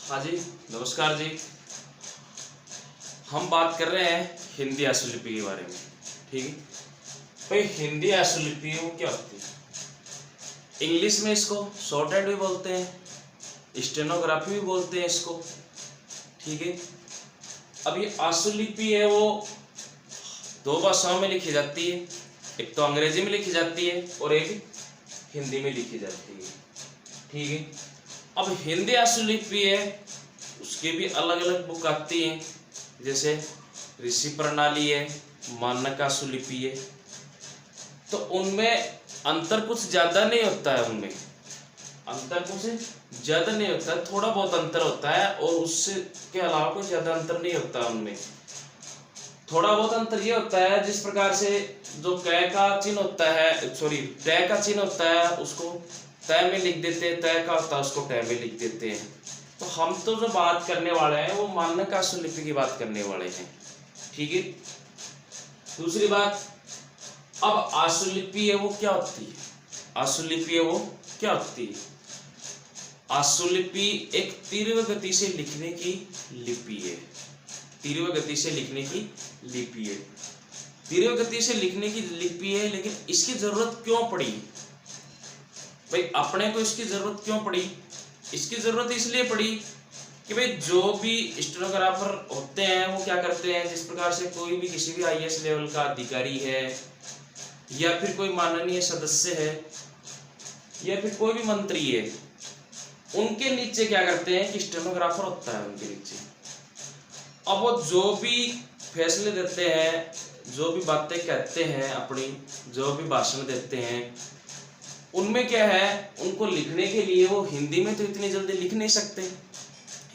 हाँ जी, नमस्कार जी। हम बात कर रहे हैं हिंदी आशुलिपि के बारे में। ठीक है भाई, हिंदी आशुलिपि वो क्या होती है? इंग्लिश में इसको शॉर्ट हैंड भी बोलते हैं, स्टेनोग्राफी भी बोलते हैं इसको। ठीक है, अब ये आशुलिपि है वो दो भाषाओं में लिखी जाती है। एक तो अंग्रेजी में लिखी जाती है और एक हिंदी में लिखी जाती है। ठीक है, अब हिंदी आशुलिपि है उसके भी अलग अलग बुक आती हैं, जैसे ऋषि प्रणाली है, मानक आशुलिपि है। तो उनमें अंतर कुछ ज्यादा नहीं होता है, उनमें अंतर कुछ ज्यादा नहीं होता है, थोड़ा बहुत अंतर होता है और उससे के अलावा कोई ज्यादा अंतर नहीं होता है उनमें। थोड़ा बहुत अंतर ये होता है, जिस प्रकार से जो क का चिन्ह होता है, सॉरी तय का चिन्ह होता है उसको तय में लिख देते हैं, तय का होता है उसको तय में लिख देते हैं। तो हम तो जो बात करने वाले हैं वो मानक आशुलिपि की बात करने वाले हैं। ठीक है, दूसरी बात, अब आशुलिपि है वो क्या होती है? आशुलिपि है वो क्या होती है? आशुलिपि एक तीव्र गति से लिखने की लिपि है। तीव्र गति से लिखने की लिपि है। तीव्र गति से लिखने की लिपि है, लेकिन इसकी जरूरत क्यों पड़ी भाई? अपने को इसकी जरूरत क्यों पड़ी? इसकी जरूरत इसलिए पड़ी कि भाई जो भी स्टेनोग्राफर होते हैं वो क्या करते हैं, जिस प्रकार से कोई भी किसी भी आईएएस लेवल का अधिकारी है या फिर कोई माननीय सदस्य है या फिर कोई भी मंत्री है, उनके नीचे क्या करते हैं कि स्टेनोग्राफर होता है उनके नीचे। अब वो जो भी फैसले देते हैं, जो भी बातें कहते हैं, अपनी जो भी भाषण देते हैं, उनमें क्या है, उनको लिखने के लिए वो हिंदी में तो इतनी जल्दी लिख नहीं सकते,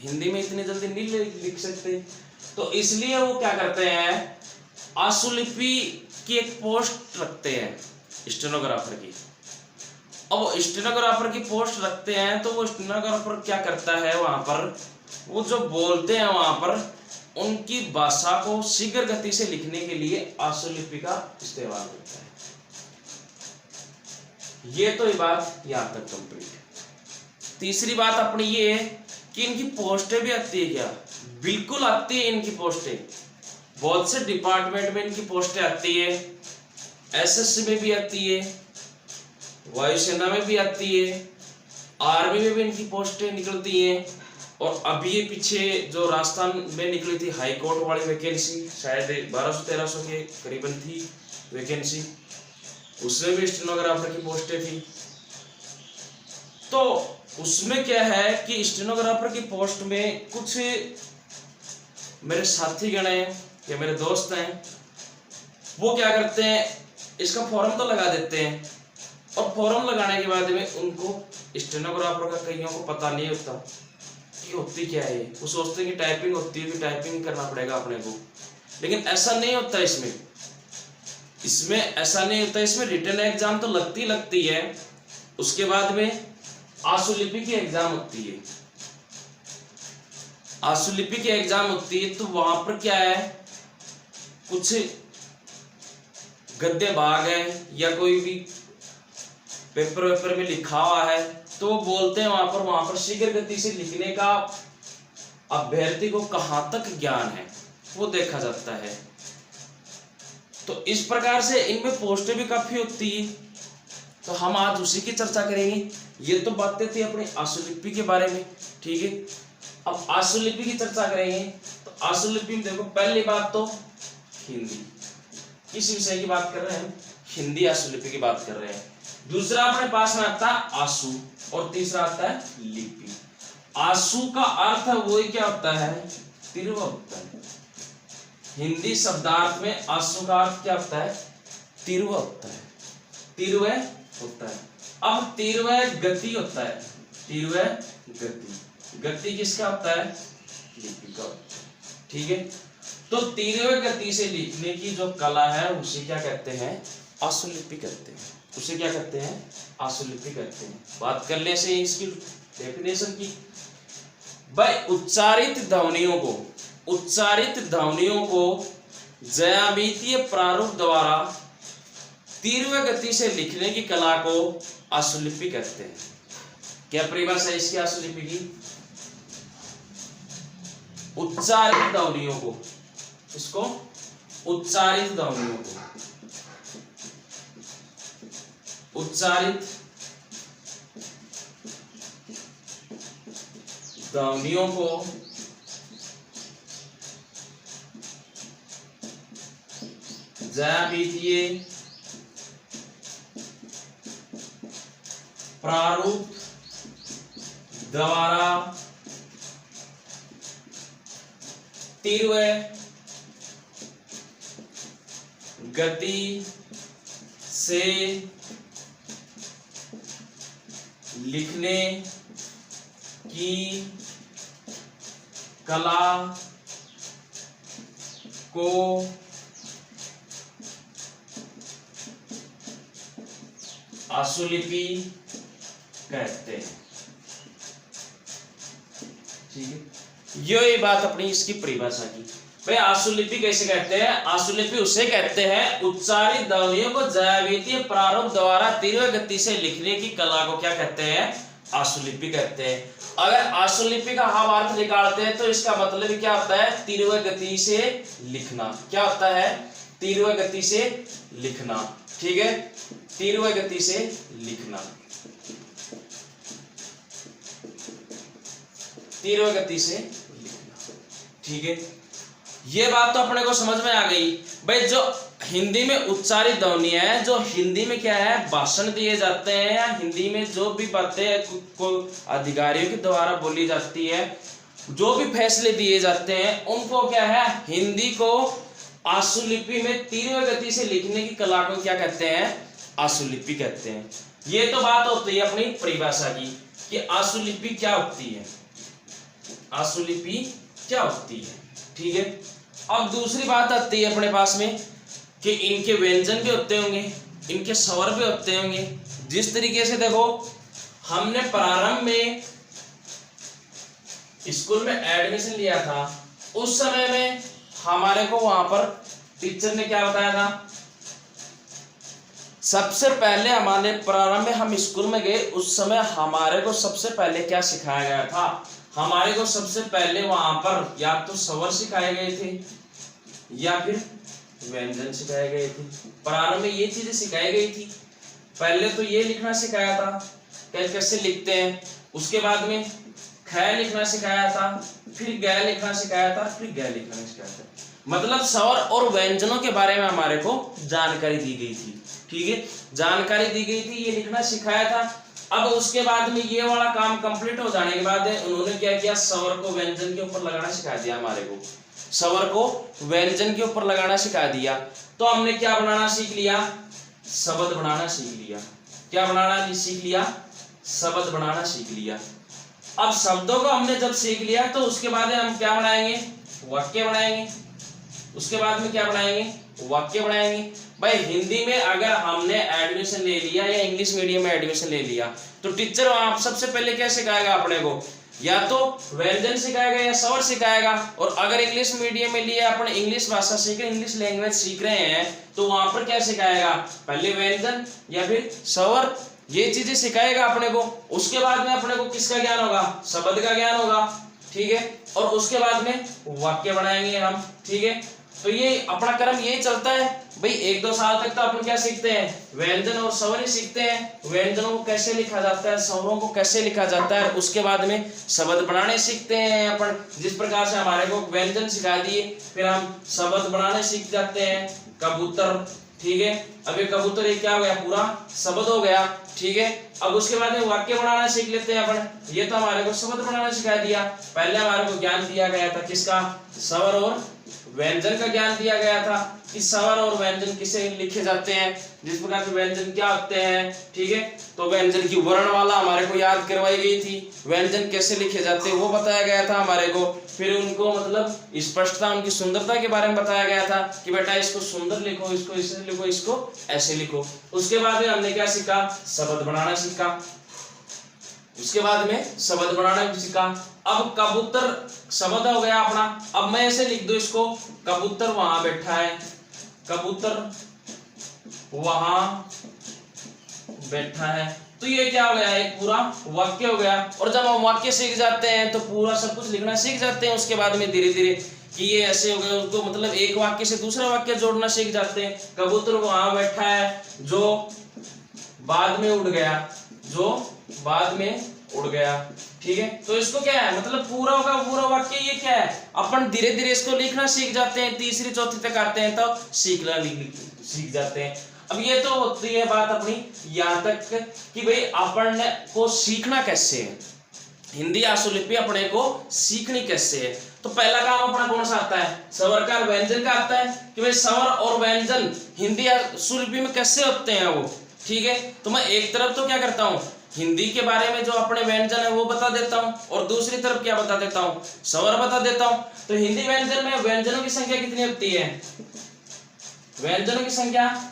हिंदी में इतनी जल्दी नहीं लिख सकते। तो इसलिए वो क्या करते हैं, आशुलिपि की एक पोस्ट रखते हैं स्टेनोग्राफर की। अब वो स्टेनोग्राफर की पोस्ट रखते हैं तो वो स्टेनोग्राफर क्या करता है, वहां पर वो जो बोलते हैं वहां पर उनकी भाषा को शीघ्र गति से लिखने के लिए आशुलिपि का इस्तेमाल करता है। ये तो ये बात यहां तक कंप्लीट है। तीसरी बात अपनी ये है कि इनकी पोस्टें भी आती है क्या? बिल्कुल आती है इनकी पोस्टें। बहुत से डिपार्टमेंट में इनकी पोस्टें आती है, एसएससी में भी आती है, वायुसेना में भी आती है, आर्मी में भी इनकी पोस्टें निकलती हैं। और अभी ये पीछे जो राजस्थान में निकली थी हाई कोर्ट वाली वैकेंसी, शायद 1200-1300 के करीबन थी वैकेंसी, उसमें भी स्टेनोग्राफर की पोस्टें थी। तो उसमें क्या है कि स्टेनोग्राफर की पोस्ट में कुछ मेरे साथी गण हैं या मेरे दोस्त हैं, वो क्या करते हैं, इसका फॉर्म तो लगा देते हैं और फॉर्म लगाने के बाद में उनको स्टेनोग्राफर का कईयों को पता नहीं होता कि होती क्या है। वो सोचते हैं कि टाइपिंग होती है, कि टाइपिंग करना पड़ेगा अपने को, लेकिन ऐसा नहीं होता। इसमें ऐसा नहीं होता। इसमें रिटन एग्जाम तो लगती है, उसके बाद में आशुलिपि की एग्जाम होती है। आशुलिपि की एग्जाम होती है तो वहां पर क्या है, कुछ गद्य भाग है या कोई भी पेपर में लिखा हुआ है तो बोलते हैं वहां पर शीघ्र गति से लिखने का अभ्यर्थी को कहां तक ज्ञान है वो देखा जाता है। तो इस प्रकार से इनमें पोस्टें भी काफी होती है, तो हम आज उसी की चर्चा करेंगे। ये तो बातें थी अपनी आशुलिपि के बारे में। ठीक है, अब आशुलिपि की चर्चा करेंगे। तो आशुलिपि में देखो, पहली बात तो हिंदी, किस विषय की बात कर रहे हैं? हिंदी आशुलिपि की बात कर रहे हैं। दूसरा अपने पास में आता है आशु और तीसरा आता है लिपि। आशु का अर्थ वही क्या होता है, तीव्र होता है। हिंदी शब्दार्थ में आशु का अर्थ क्या होता है, तीव्र होता है, तीव्र होता है। अब तीव्र गति होता है, तीव्र गति, गति किसका होता है, लिपि का। ठीक है, तो तीव्र गति से लिखने की जो कला है उसे क्या कहते हैं, आशुलिपि कहते हैं। उसे क्या कहते हैं, आशुलिपि कहते हैं। बात कर ले से इसकी डेफिनेशन की। भाई उच्चारित ध्वनियों को ज्यामितीय प्रारूप द्वारा तीव्र गति से लिखने की कला को आशुलिपि कहते हैं। क्या परिभाषा है इसकी आशुलिपि की? उच्चारित ध्वनियों को, इसको उच्चारित ध्वनियों को, उच्चारित ध्वनियों को ज्यामितीय प्रारूप द्वारा तीव्र गति से लिखने की कला को आशुलिपि कहते हैं। ठीक है, ये बात अपनी इसकी परिभाषा की। भाई आशुलिपि कैसे कहते हैं? आशुलिपि उसे कहते हैं उच्चारित ध्वनियों को ज्यामितीय प्रारूप द्वारा तीव्र गति से लिखने की कला को क्या कहते हैं? आशुलिपि कहते हैं। अगर आशुलिपि का हम अर्थ निकालते हैं तो इसका मतलब क्या होता है? तीव्र गति से लिखना। क्या होता है? तीव्र गति से लिखना। ठीक है, तीव्र गति से लिखना, तीव्र गति से लिखना। ठीक है, ये बात तो अपने को समझ में आ गई। भाई जो हिंदी में उच्चारित ध्वनि है, जो हिंदी में क्या है भाषण दिए जाते हैं या हिंदी में जो भी बातें को अधिकारियों के द्वारा बोली जाती है, जो भी फैसले दिए जाते हैं, उनको क्या है हिंदी को आशुलिपि में तीव्र गति से लिखने की कला को क्या कहते हैं? आशुलिपि कहते हैं। ये तो बात होती है अपनी परिभाषा की कि आशुलिपि क्या होती है, आशुलिपि क्या होती है। ठीक है, अब दूसरी बात आती है अपने पास में कि इनके व्यंजन भी होते होंगे, इनके स्वर भी होते होंगे। जिस तरीके से देखो हमने प्रारंभ में स्कूल में एडमिशन लिया था, उस समय में हमारे को वहां पर टीचर ने क्या बताया था? सबसे पहले हमारे प्रारंभ में हम स्कूल में गए, उस समय हमारे को सबसे पहले क्या सिखाया गया था? हमारे को सबसे पहले वहां पर या तो स्वर सिखाए गए थे या फिर व्यंजन सिखाए गए थे। प्रारंभ में ये चीजें सिखाई गई थी। पहले तो ये लिखना सिखाया था कैसे लिखते हैं, उसके बाद में ख लिखना सिखाया था, फिर ग लिखना सिखाया था, फिर ग लिखना सिखाया था। मतलब स्वर और व्यंजनों के बारे में हमारे को जानकारी दी गई थी। ठीक है, जानकारी दी गई थी, ये लिखना सिखाया था। अब उसके बाद में ये वाला काम कंप्लीट हो जाने के बाद उन्होंने क्या किया? स्वर को व्यंजन के ऊपर लगाना सिखा दिया हमारे को, स्वर को व्यंजन के ऊपर लगाना सिखा दिया। तो हमने क्या बनाना सीख लिया? शब्द बनाना सीख लिया। क्या बनाना सीख लिया? शब्द बनाना सीख लिया। अब शब्दों को हमने जब सीख लिया तो उसके बाद हम क्या बनाएंगे? वाक्य बनाएंगे। उसके बाद में क्या बनाएंगे? वाक्य बनाएंगे। भाई हिंदी में अगर हमने एडमिशन ले लिया या इंग्लिश मीडियम में एडमिशन ले लिया तो टीचर आप सबसे पहले क्या सिखाएगा अपने को? या तो व्यंजन सिखाएगा या स्वर सिखाएगा। और अगर इंग्लिश मीडियम में लिए अपने इंग्लिश भाषा सीख रहे, इंग्लिश लैंग्वेज सीख रहे हैं, तो वहां पर क्या सिखाएगा? पहले व्यंजन या फिर स्वर, ये चीजें सिखाएगा अपने को। उसके बाद में अपने को किसका ज्ञान होगा? शब्द का ज्ञान होगा। ठीक है, और उसके बाद में वाक्य बनाएंगे हम। ठीक है, तो ये अपना क्रम ये चलता है। भाई 1-2 साल तक तो अपन क्या सीखते हैं? व्यंजन और स्वर ही सीखते हैं। व्यंजनों को कैसे लिखा जाता है, स्वरों को कैसे लिखा जाता है, उसके बाद में शब्द बनाने सीखते हैं अपन। जिस प्रकार से हमारे को व्यंजन सिखा दिए, फिर हम शब्द बनाने सीख जाते हैं। कबूतर, ठीक है, अब ये कबूतर ये क्या हो गया? पूरा शब्द हो गया। ठीक है, अब उसके बाद में वाक्य बनाना सीख लेते हैं अपन। ये तो हमारे को शब्द बनाना सिखा दिया। पहले हमारे को ज्ञान दिया गया था किसका? स्वर और व्यंजन का ज्ञान दिया गया था कि स्वर और व्यंजन किसे लिखे जाते हैं, जिस प्रकार से व्यंजन क्या होते हैं। ठीक है, तो व्यंजन की वर्णमाला हमारे को याद करवाई गई थी, व्यंजन कैसे लिखे जाते हैं वो बताया गया था हमारे को। फिर उनको मतलब स्पष्टता, उनकी सुंदरता के बारे में बताया गया था कि बेटा इसको सुंदर लिखो, इसको ऐसे लिखो, इसको ऐसे लिखो। उसके बाद में हमने क्या सीखा? शब्द बनाना सीखा। उसके बाद में शब्द बनाना भी सीखा। अब कबूतर शब्द हो गया अपना। अब मैं ऐसे लिख दूं इसको, कबूतर वहां बैठा है, कबूतर वहां बैठा है। तो ये क्या हो गया, एक पूरा वाक्य हो गया। और जब हम वाक्य सीख जाते हैं तो पूरा सब कुछ लिखना सीख जाते हैं। उसके बाद में धीरे धीरे कि ये ऐसे हो गया, उसको मतलब एक वाक्य से दूसरा वाक्य जोड़ना सीख जाते हैं। कबूतर वहां बैठा है जो बाद में उड़ गया, जो बाद में उड़ गया, ठीक है। तो इसको क्या है, मतलब पूरा होगा पूरा वाक्य, ये क्या है, अपन धीरे धीरे इसको लिखना सीख जाते हैं। तीसरी चौथी तक आते हैं तो सीख जाते हैं। अब ये तो होती है बात अपनी यहाँ तक कि भाई अपन को सीखना कैसे है, हिंदी आशुलिपि अपने को सीखनी कैसे है। तो पहला काम अपना कौन सा आता है, स्वर का व्यंजन का आता है कि भाई स्वर और व्यंजन हिंदी आशुलिपि में कैसे होते हैं वो, ठीक है। तो मैं एक तरफ तो क्या करता हूँ, हिंदी के बारे में जो अपने व्यंजन है वो बता देता हूँ, और दूसरी तरफ क्या बता देता हूँ, स्वर बता देता हूँ। तो हिंदी व्यंजन में व्यंजनों की संख्या कितनी होती है, व्यंजनों की संख्या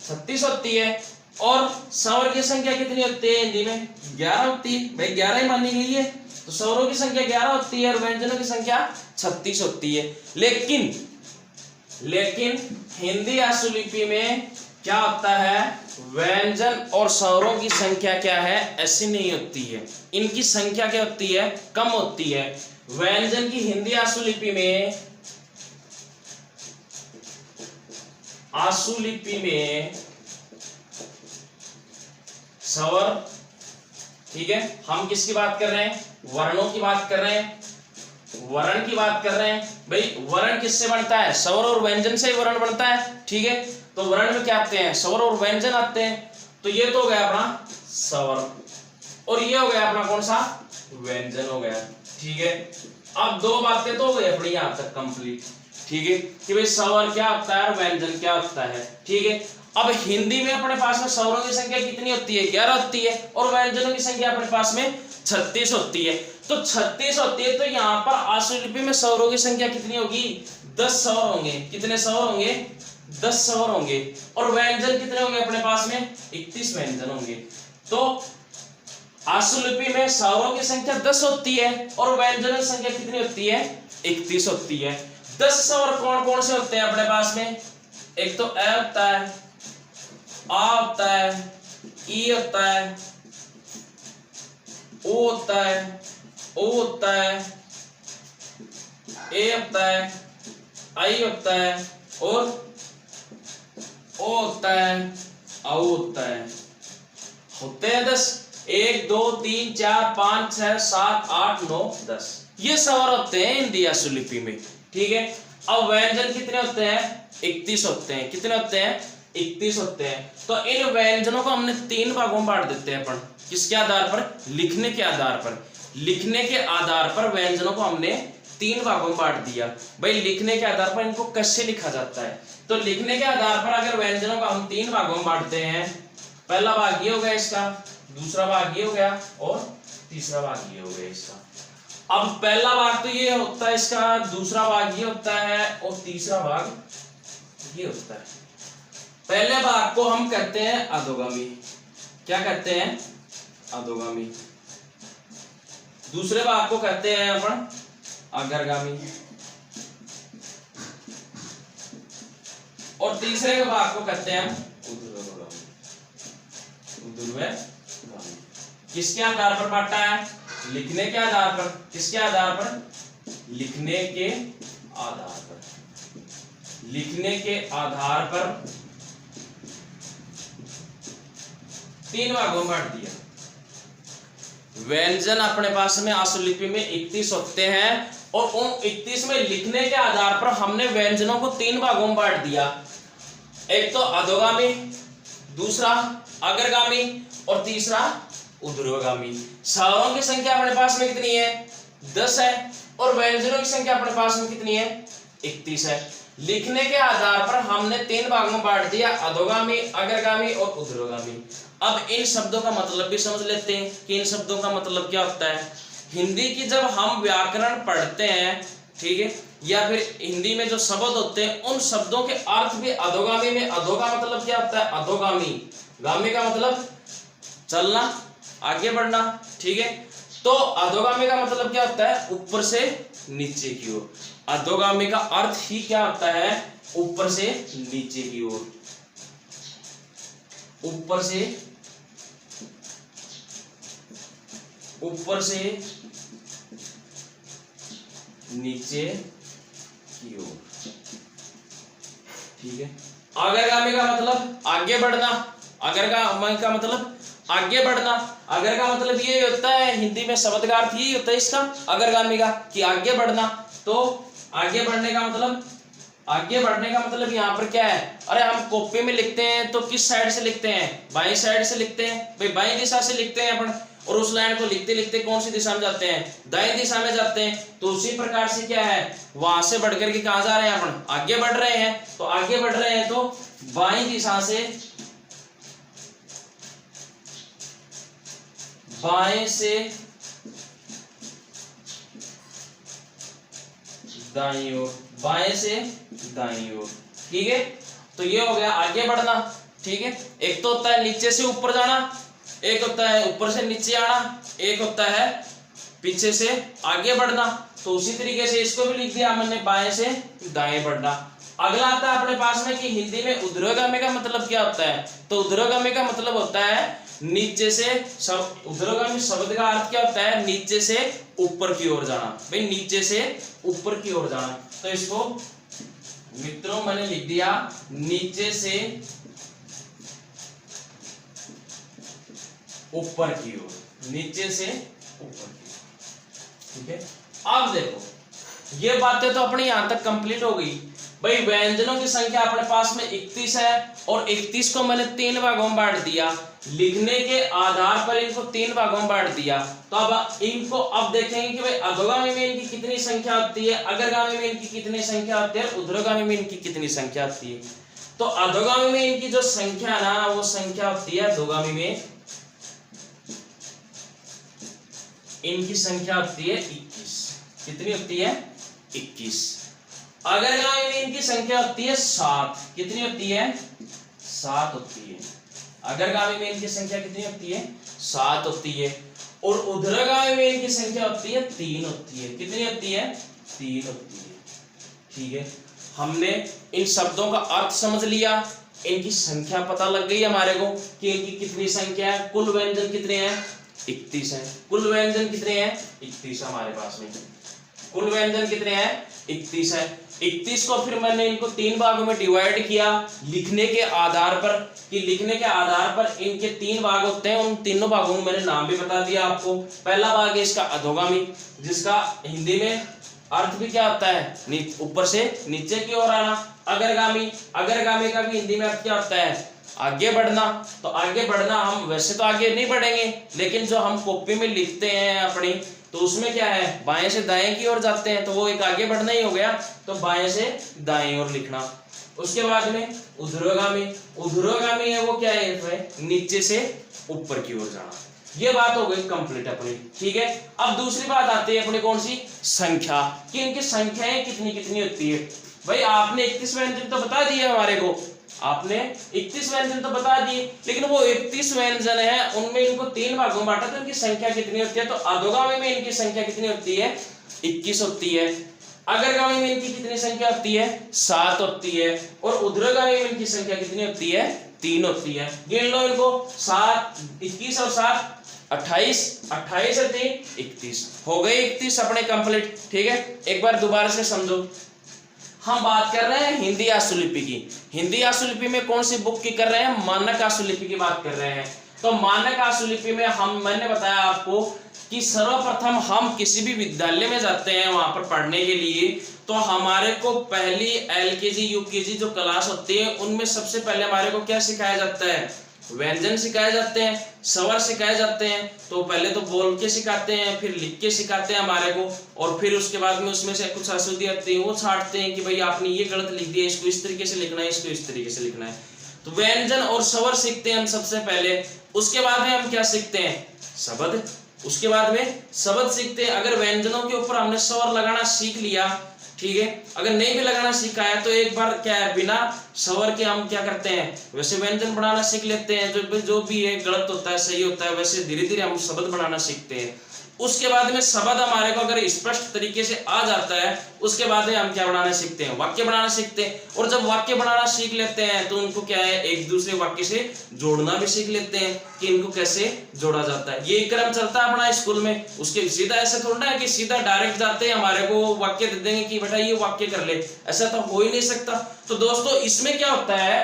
36 होती है, और स्वर की संख्या कितनी होती है हिंदी में, 11 होती है। भाई 11 ही मानी गई है, तो स्वरों की संख्या 11 होती है और व्यंजनों की संख्या 36 होती है। लेकिन हिंदी आशुलिपि में क्या होता है, व्यंजन और स्वरों की संख्या क्या है, ऐसी नहीं होती है। इनकी संख्या क्या होती है, कम होती है। व्यंजन की हिंदी आशुलिपि में स्वर, ठीक है, हम किसकी बात कर रहे हैं, वर्णों की बात कर रहे हैं, वर्ण की बात कर रहे हैं। भाई वर्ण किससे बनता है, स्वर और व्यंजन से वर्ण बनता है, ठीक है। तो वर्ण में क्या आते हैं, स्वर और व्यंजन आते हैं। तो ये तो हो गया अपना स्वर, और ये हो गया अपना कौन सा, व्यंजन हो गया, ठीक है। अब दो बातें तो हो गई अपनी यहां तक कंप्लीट, ठीक है, कि भाई स्वर क्या होता है और व्यंजन क्या होता है, ठीक है। अब हिंदी में अपने पास में स्वरों की संख्या कितनी होती है, 11 होती है, और व्यंजनों की संख्या अपने पास में 36 होती है। तो 36 होती है, तो यहाँ पर आशुलिपि में स्वरों की संख्या कितनी होगी, 10 स्वर होंगे। कितने स्वर होंगे, 10 स्वर होंगे। और व्यंजन कितने होंगे अपने पास में, 31 व्यंजन होंगे। तो आशुलिपि में स्वरों की संख्या 10 होती है और व्यंजनों की संख्या कितनी होती है, 31 होती है। 10 स्वर कौन कौन से होते हैं अपने पास में, एक तो ए होता है, आ होता है, ई होता है, ओ होता है, ओ होता है, ए होता है, आई होता है, और ओ होता है, औ होता है। होते हैं 10, 1 2 3 4 5 6 7 8 9 10, ये स्वर होते हैं हिंदी आशुलिपि में, ठीक है। अब व्यंजन कितने होते हैं, 31 होते हैं। कितने होते हैं, 31 होते हैं। तो इन व्यंजनों को हमने 3 भागों में बांट देते हैं अपन, किसके आधार पर, लिखने के आधार पर। लिखने के आधार पर व्यंजनों को हमने 3 भागों में बांट दिया। भाई लिखने के आधार पर इनको कैसे लिखा जाता है, तो लिखने के आधार पर अगर व्यंजनों को हम 3 भागों में बांटते हैं, पहला भाग ये हो गया इसका, दूसरा भाग ये हो गया, और तीसरा भाग ये हो गया इसका। अब पहला भाग तो ये होता है इसका, दूसरा भाग ये होता है, और तीसरा भाग ये होता है। पहले भाग को हम कहते हैं अधोगामी, क्या कहते हैं, अधोगामी। दूसरे भाग को कहते हैं अपन अग्रगामी, और तीसरे भाग को कहते हैं ऊर्ध्वगामी। ऊर्ध्वगामी किसके आधार पर बांटा है, लिखने के आधार पर। किसके आधार पर, लिखने के आधार पर। लिखने के आधार पर 3 भागों में बांट दिया। व्यंजन अपने पास में आशुलिपि में 31 होते हैं, और उन 31 में लिखने के आधार पर हमने व्यंजनों को 3 भागों में बांट दिया। एक तो अधोगामी, दूसरा अग्रगामी, और तीसरा ऊर्ध्वगामी। स्वरों की संख्या अपने पास में कितनी है, 10 है, और व्यंजनों की संख्या अपने पास में कितनी है, 31 है। लिखने के आधार पर हमने 3 भागों में बांट दिया, अधोगामी, अग्रगामी और ऊर्ध्वगामी। अब इन शब्दों का मतलब भी समझ लेते हैं कि इन शब्दों का मतलब क्या होता है। हिंदी की जब हम व्याकरण पढ़ते हैं, ठीक है, या फिर हिंदी में जो शब्द होते हैं, उन शब्दों के अर्थ भी अधोगामी में। अधो का मतलब क्या होता है, अधोगामी। गामी का मतलब चलना, आगे बढ़ना, ठीक है। तो अधोगामी का मतलब क्या होता है, ऊपर से नीचे की ओर। अधोगामी का अर्थ ही क्या होता है, ऊपर से नीचे की ओर। ऊपर से ऊपर से नीचे की ओर, ठीक है। अग्रगामी का मतलब आगे बढ़ना, अग्रगामी का मतलब आगे बढ़ना, अगर का मतलब ये होता है, हिंदी में शब्द का अर्थ यही होता है इसका, अग्रगामी का, कि आगे बढ़ना। तो आगे बढ़ने का मतलब, आगे बढ़ने का मतलब यहाँ पर क्या है, अरे हम कॉपी में लिखते हैं तो किस साइड से लिखते हैं, बाईं साइड से लिखते हैं, भाई बाईं दिशा से लिखते हैं अपन, और उस लाइन को लिखते लिखते कौन सी दिशा में जाते हैं, दाएं दिशा में जाते हैं। तो उसी प्रकार से क्या है, वहां से बढ़कर के कहां जा रहे हैं अपन, आगे बढ़ रहे हैं। तो आगे बढ़ रहे हैं तो बाईं दिशा से, बाएं से दाईं ओर, बाएं से दाईं ओर, ठीक है। तो ये हो गया आगे बढ़ना, ठीक है। एक तो होता है नीचे से ऊपर जाना, एक होता है ऊपर से नीचे आना, एक होता है पीछे से आगे बढ़ना। तो उसी तरीके से इसको भी लिख दिया मैंने, बाएं से दाएं बढ़ना। अगला आता है अपने पास में कि हिंदी में ऊर्ध्वगामी का मतलब क्या होता है। तो ऊर्ध्वगामी का मतलब होता है नीचे से, ऊर्ध्वगामी शब्द का अर्थ क्या होता है, नीचे से ऊपर की ओर जाना, भाई नीचे से ऊपर की ओर जाना। तो इसको मित्रों मैंने लिख दिया, नीचे से ऊपर की ओर, नीचे से ऊपर की ओर, ठीक है। अब देखो ये बातें तो अपनी यहां तक कंप्लीट हो गई। भाई व्यंजनों की संख्या अपने पास में 31 है, और 31 को मैंने 3 भागों में बांट दिया, लिखने के आधार पर इनको 3 भागों में बांट दिया। तो अब इनको अब देखेंगे कि भाई अधोगामी में इनकी कितनी संख्या होती है, अग्रगामी में इनकी कितनी संख्या होती है, ऊर्ध्वगामी में इनकी कितनी संख्या होती है। तो अधोगामी में इनकी जो संख्या है ना, वो संख्या होती है, अधोगामी में इनकी संख्या होती है 21। कितनी होती है, 21। अग्रगामी में इनकी संख्या होती है 7। कितनी होती है, 7 होती है। अग्रगामी में इनकी संख्या कितनी होती है, 7 होती है। और ऊर्ध्वगामी में इनकी संख्या होती है 3 होती है। कितनी होती है, 3 होती है, ठीक है। हमने इन शब्दों का अर्थ समझ लिया, इनकी संख्या पता लग गई हमारे को कि इनकी कितनी संख्या है। कुल व्यंजन कितने हैं, 31 है। कुल व्यंजन कितने हैं, 31 हमारे पास में। कुल व्यंजन कितने हैं, 31 है। 31 को फिर मैंने इनको 3 भागों में डिवाइड किया लिखने के आधार पर, कि लिखने के आधार पर इनके 3 भाग होते हैं। उन तीनों भागों में मैंने नाम भी बता दिया आपको। पहला भाग है इसका अधोगामी, जिसका हिंदी में अर्थ भी क्या होता है, ऊपर से नीचे की ओर आना। अग्रगामी, अग्रगामी का भी हिंदी में अर्थ क्या होता है, आगे बढ़ना। तो आगे बढ़ना, हम वैसे तो आगे नहीं बढ़ेंगे, लेकिन जो हम कॉपी में लिखते हैं अपनी, तो उसमें क्या है, बाएं से दाएं की ओर जाते हैं, तो वो एक आगे बढ़ना ही हो गया। तो बाएं से दाएं ओर लिखना। उसके बाद में ऊर्ध्वगामी, ऊर्ध्वगामी है वो क्या है, नीचे से ऊपर की ओर जाना। ये बात हो गई कंप्लीट अपनी, ठीक है। अब दूसरी बात आती है अपनी कौन सी, संख्या, कि इनकी संख्याएं कितनी कितनी होती है। भाई आपने 31 व्यंजन तो बता दिए हमारे को, आपने 31 व्यंजन तो बता दिए, लेकिन वो 31 व्यंजन है, उनमें इनको 3 भागों में बांटा, तो इनकी संख्या कितनी होती है। तो अधोगामी में इनकी संख्या कितनी होती है, 21 होती है। अग्रगामी में इनकी कितनी संख्या होती है, 7 होती है। और ऊर्ध्वगामी में इनकी संख्या कितनी होती है, 3 होती है। गिन लो इनको, 7, 21 और 7 28, 28 और 3 31 हो गए, 31 अपने कंप्लीट, ठीक है। एक बार दोबारा से समझो, हम बात कर रहे हैं हिंदी आशुलिपि की। हिंदी आशुलिपि में कौन सी बुक की कर रहे हैं, मानक आशुलिपि की बात कर रहे हैं। तो मानक आशुलिपि में मैंने बताया आपको कि सर्वप्रथम हम किसी भी विद्यालय में जाते हैं वहां पर पढ़ने के लिए, तो हमारे को पहली LKG UKG जो क्लास होती है, उनमें सबसे पहले हमारे को क्या सिखाया जाता है, व्यंजन सिखाए जाते हैं, स्वर सिखाए जाते हैं। तो पहले तो बोल के सिखाते हैं, फिर लिख के सिखाते हैं हमारे को, और फिर उसके बाद में उसमें से कुछ अशुद्धि आती है, वो छांटते हैं कि भाई आपने ये गलत लिख दिया, इसको इस तरीके से लिखना है, इसको इस तरीके से लिखना है। तो व्यंजन और स्वर सीखते हैं हम सबसे पहले। उसके बाद में हम क्या सीखते हैं, शब्द। उसके बाद में शब्द सीखते हैं। अगर व्यंजनों के ऊपर हमने स्वर लगाना सीख लिया, ठीक है, अगर नहीं भी लगाना सीखा है तो एक बार क्या है, बिना स्वर के हम क्या करते हैं, वैसे व्यंजन बनाना सीख लेते हैं। जो भी है, गलत होता है सही होता है, वैसे धीरे धीरे हम शब्द बनाना सीखते हैं। उसके बाद में शब्द हमारे को अगर स्पष्ट तरीके से आ जाता है, उसके बाद में हम क्या बनाना सीखते हैं, वाक्य बनाना सीखते हैं। और जब वाक्य बनाना सीख लेते हैं तो उनको क्या है, एक दूसरे वाक्य से जोड़ना भी सीख लेते हैं कि इनको कैसे जोड़ा जाता है। ये क्रम चलता है अपना स्कूल में। उसके सीधा ऐसे थोड़ा ना है कि सीधा डायरेक्ट जाते हैं हमारे को वाक्य दे देंगे कि बेटा ये वाक्य कर ले, ऐसा तो हो ही नहीं सकता। तो दोस्तों इसमें क्या होता है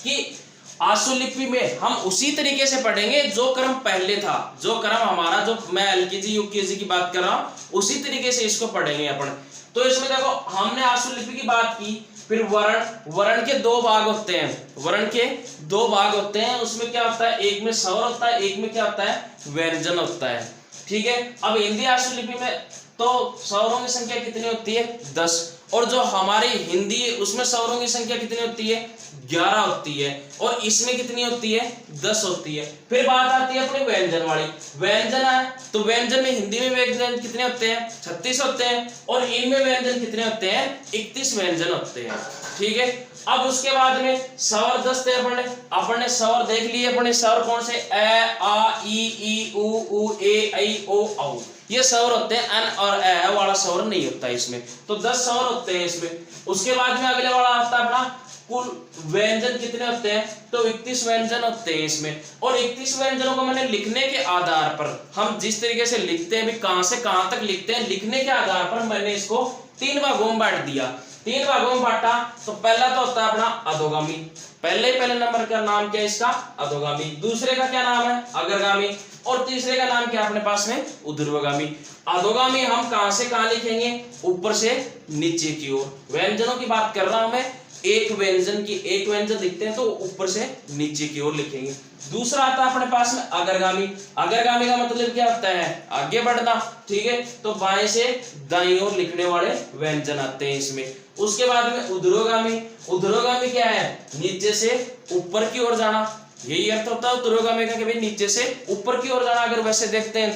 कि आशुलिपि में हम उसी तरीके से पढ़ेंगे जो क्रम पहले था, जो क्रम हमारा, जो मैं एलकेजी यूकेजी की बात कर रहा हूं, उसी तरीके से इसको पढ़ेंगे अपन। तो इसमें देखो हमने आशुलिपि की बात की, फिर वर्ण के दो भाग होते हैं, वर्ण के दो भाग होते हैं। उसमें क्या होता है, एक में स्वर होता है, एक में क्या होता है, व्यंजन होता है। ठीक है, अब हिंदी आशुलिपि में तो स्वरों की संख्या कितनी होती है, 10। और जो हमारी हिंदी है उसमें स्वरों की संख्या कितनी होती है, 11 होती है। और इसमें कितनी होती है, 10 होती है। फिर बात आती है अपने व्यंजन वाली। व्यंजन है तो व्यंजन में हिंदी में व्यंजन कितने होते हैं, 36 होते हैं। और इनमें व्यंजन कितने होते हैं, 31 व्यंजन होते हैं। ठीक है, अब उसके बाद में स्वर 10 थे अपन ने स्वर देख लिए। अपने स्वर कौन से, ए आ ई उ ए ऐ ओ औ, ये स्वर होते हैं। अन और ए वाला स्वर नहीं होता है इसमें। तो 10 स्वर होते हैं इसमें। उसके बाद में अगले वाला आता है अपना कुल व्यंजन कितने होते हैं, तो 31 व्यंजन होते हैं इसमें। और 31 व्यंजनों को मैंने लिखने के आधार पर, हम जिस तरीके से लिखते हैं, कहां से कहां तक लिखते हैं, लिखने के आधार पर मैंने इसको 3 भागों में बांट दिया। 3 भागों में बांटा तो पहला तो होता है अपना अधोगामी। पहले नंबर का नाम क्या है इसका, अधोगामी। दूसरे का क्या नाम है, अग्रगामी। और तीसरे का नाम क्या है अपने पास में, ऊर्ध्वगामी। अधोगामी हम कहां से कहां लिखेंगे, ऊपर से नीचे की ओर। व्यंजनों की बात कर रहा हूं मैं, एक व्यंजन लिखते हैं तो ऊपर से नीचे की ओर लिखेंगे। दूसरा आता है अपने पास में अग्रगामी। अग्रगामी का मतलब क्या होता है, आगे बढ़ना। ठीक है, तो बाएं से दाईं ओर लिखने वाले व्यंजन आते हैं इसमें। उसके बाद में ऊर्ध्वगामी। ऊर्ध्वगामी क्या है, नीचे से ऊपर की ओर जाना। यही अर्थ होता है ऊर्ध्वगामी का कि भाई नीचे से ऊपर की ओर जाना। अगर वैसे देखते हैं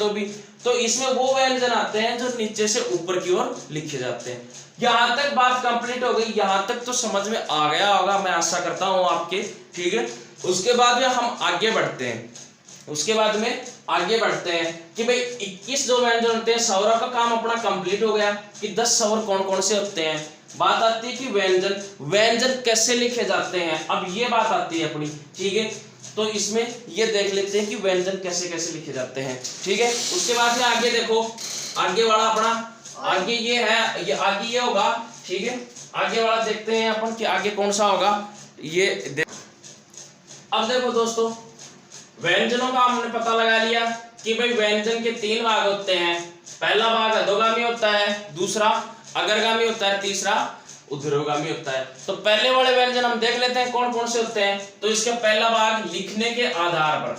तो इसमें वो व्यंजन आते हैं जो नीचे से ऊपर की ओर लिखे जाते हैं। यहां तक बात कंप्लीट हो गई, यहां तक तो समझ में आ गया होगा, मैं आशा करता हूं आपके। ठीक है, उसके बाद में हम आगे बढ़ते हैं। कि भाई 21 जो व्यंजन होते हैं, स्वरों का काम अपना कंप्लीट हो गया कि 10 स्वर कौन कौन से होते हैं। बात आती है कि व्यंजन कैसे लिखे जाते हैं। अब ये बात आती है अपनी। ठीक है, तो इसमें ये देख लेते हैं कि व्यंजन कैसे कैसे लिखे जाते हैं। ठीक है, उसके बाद में आगे देखो, आगे वाला अपना आगे ये है, ये आगे ये होगा। ठीक है, आगे वाला देखते हैं अपन कि आगे कौन सा होगा ये अब देखो दोस्तों, व्यंजनों का हमने पता लगा लिया कि भाई व्यंजन के 3 भाग होते हैं। पहला भाग अधोगामी होता है, दूसरा अग्रगामी होता है, तीसरा ऊर्ध्वगामी होता है। तो पहले वाले व्यंजन हम देख लेते हैं कौन कौन से होते हैं। तो इसका पहला भाग लिखने के आधार पर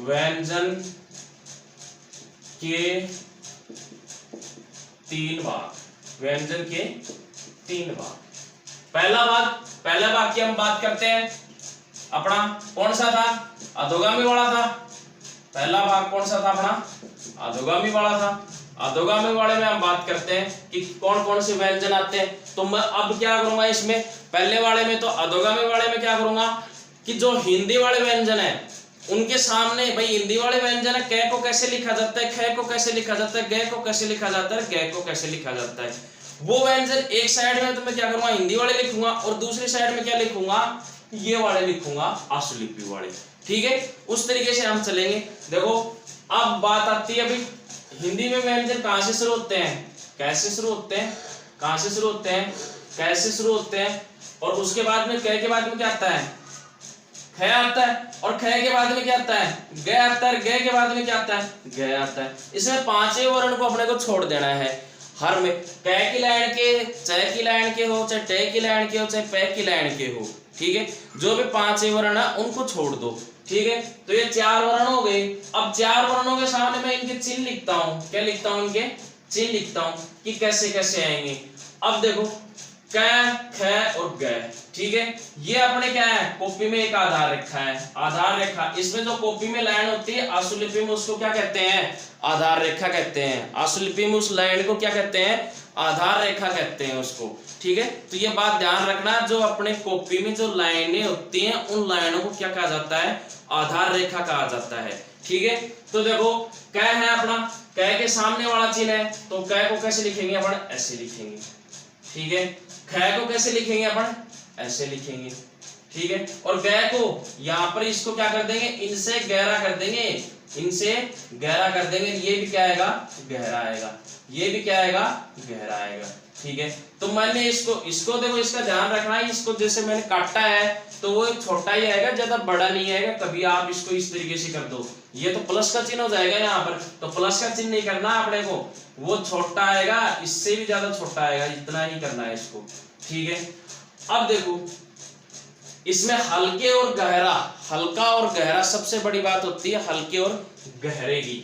व्यंजन के 3 भाग। पहला भाग की हम बात करते हैं, अपना कौन सा था, अधोगामी वाला था। पहला भाग कौन सा था अपना, अधोगामी वाला था। अधोगामी वाले में हम बात करते हैं कि कौन कौन से व्यंजन आते हैं। तो मैं अब क्या करूंगा इसमें, पहले वाले में तो अधोगामी वाले में क्या करूंगा कि जो हिंदी वाले व्यंजन है उनके सामने, भाई हिंदी वाले व्यंजन है, क को कैसे लिखा जाता है, ख को कैसे लिखा जाता है, ग को कैसे लिखा जाता है, ग को कैसे लिखा जाता है। वो व्यंजन एक साइड में तो मैं क्या करूंगा, हिंदी वाले लिखूंगा, और दूसरी साइड में क्या लिखूंगा, ये वाले लिखूंगा, आशुलिपि वाले। ठीक है, उस तरीके से हम चलेंगे। देखो अब बात आती है अभी हिंदी में व्यंजन कहां से शुरू होते हैं, कैसे शुरू होते हैं, कहां से शुरू होते हैं, कैसे शुरू होते हैं। और उसके बाद में क के बाद में क्या आता है, ख आता है। और ख के बाद में क्या आता है, ग आता है। ग के बाद में क्या आता है, ग आता है। इसमें 5 वर्ण को अपने को छोड़ देना है हर में। क की लाइन के, च की लाइन के हो, चाहे ट की लाइन के हो, चाहे प की लाइन के हो। ठीक है, जो भी 5 वर्ण है उनको छोड़ दो। ठीक है, तो ये 4 वर्ण हो गए। अब 4 वर्णों के सामने मैं इनके चिन्ह लिखता हूँ। क्या लिखता हूँ, इनके चिन्ह लिखता हूँ कि कैसे कैसे आएंगे। अब देखो क, ख और ग, ठीक है। ये अपने क्या है, कॉपी में एक आधार रेखा है, आधार रेखा। इसमें जो कॉपी में लाइन होती है आशुलिपि में उसको क्या कहते हैं, आधार रेखा कहते हैं। आशुलिपि में उस लाइन को क्या कहते हैं, आधार रेखा कहते हैं उसको, ठीक है। तो ये बात ध्यान रखना, जो अपने कॉपी में जो लाइनें होती हैं उन लाइनों को क्या कहा जाता है, आधार रेखा कहा जाता है, ठीक है। तो देखो क है अपना, क के सामने वाला चिन्ह है, तो क को कैसे लिखेंगे अपन, ऐसे लिखेंगे, ठीक है। ख को कैसे लिखेंगे अपन, ऐसे लिखेंगे, ठीक है। और ग को यहाँ पर इसको क्या कर देंगे, इनसे गहरा कर देंगे, इनसे गहरा कर देंगे। ये भी क्या आएगा, गहरा आएगा, ये भी क्या आएगा, गहरा आएगा, ठीक है। तो मैंने इसको देखो, इसका ध्यान रखना है, इसको जैसे मैंने काटा है तो वो छोटा ही आएगा, ज्यादा बड़ा नहीं आएगा। कभी आप इसको इस तरीके से कर दो, ये तो प्लस का चिन्ह हो जाएगा यहाँ पर, तो प्लस का चिन्ह नहीं करना अपने को, वो छोटा आएगा, इससे भी ज्यादा छोटा आएगा, इतना ही करना है इसको, ठीक है। अब देखो इसमें हल्के और गहरा, हल्का और गहरा सबसे बड़ी बात होती है हल्के और गहरे की।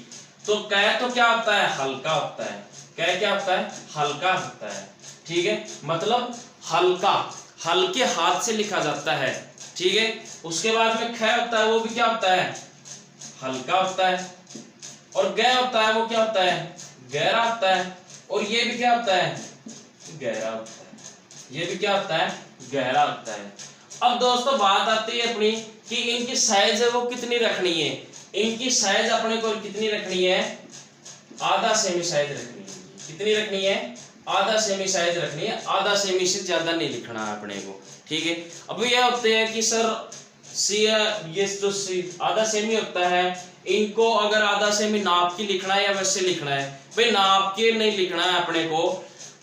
तो क तो क्या होता है, हल्का होता है, क क्या होता है, हल्का होता है, ठीक है। मतलब हल्का, हल्के हाथ से लिखा जाता है, ठीक है। उसके बाद में ख होता है, वो भी क्या होता है, हल्का होता है। और ग होता है, वो क्या होता है, गहरा होता है। और ये भी क्या होता है, गहरा होता है, ये भी क्या होता है, गहरा होता है। अब दोस्तों बात आती है अपनी कि इनकी साइज है वो कितनी रखनी है। इनकी साइज अपने को कितनी रखनी है, आधा सेमी साइज रखनी है। कितनी रखनी है, आधा सेमी साइज रखनी है, आधा सेमी से ज्यादा नहीं लिखना है अपने को, ठीक है। अब यह होते हैं कि सर ये जो आधा सेमी होता है, इनको अगर आधा सेमी नाप के लिखना है या वैसे लिखना है, भाई नाप के नहीं लिखना है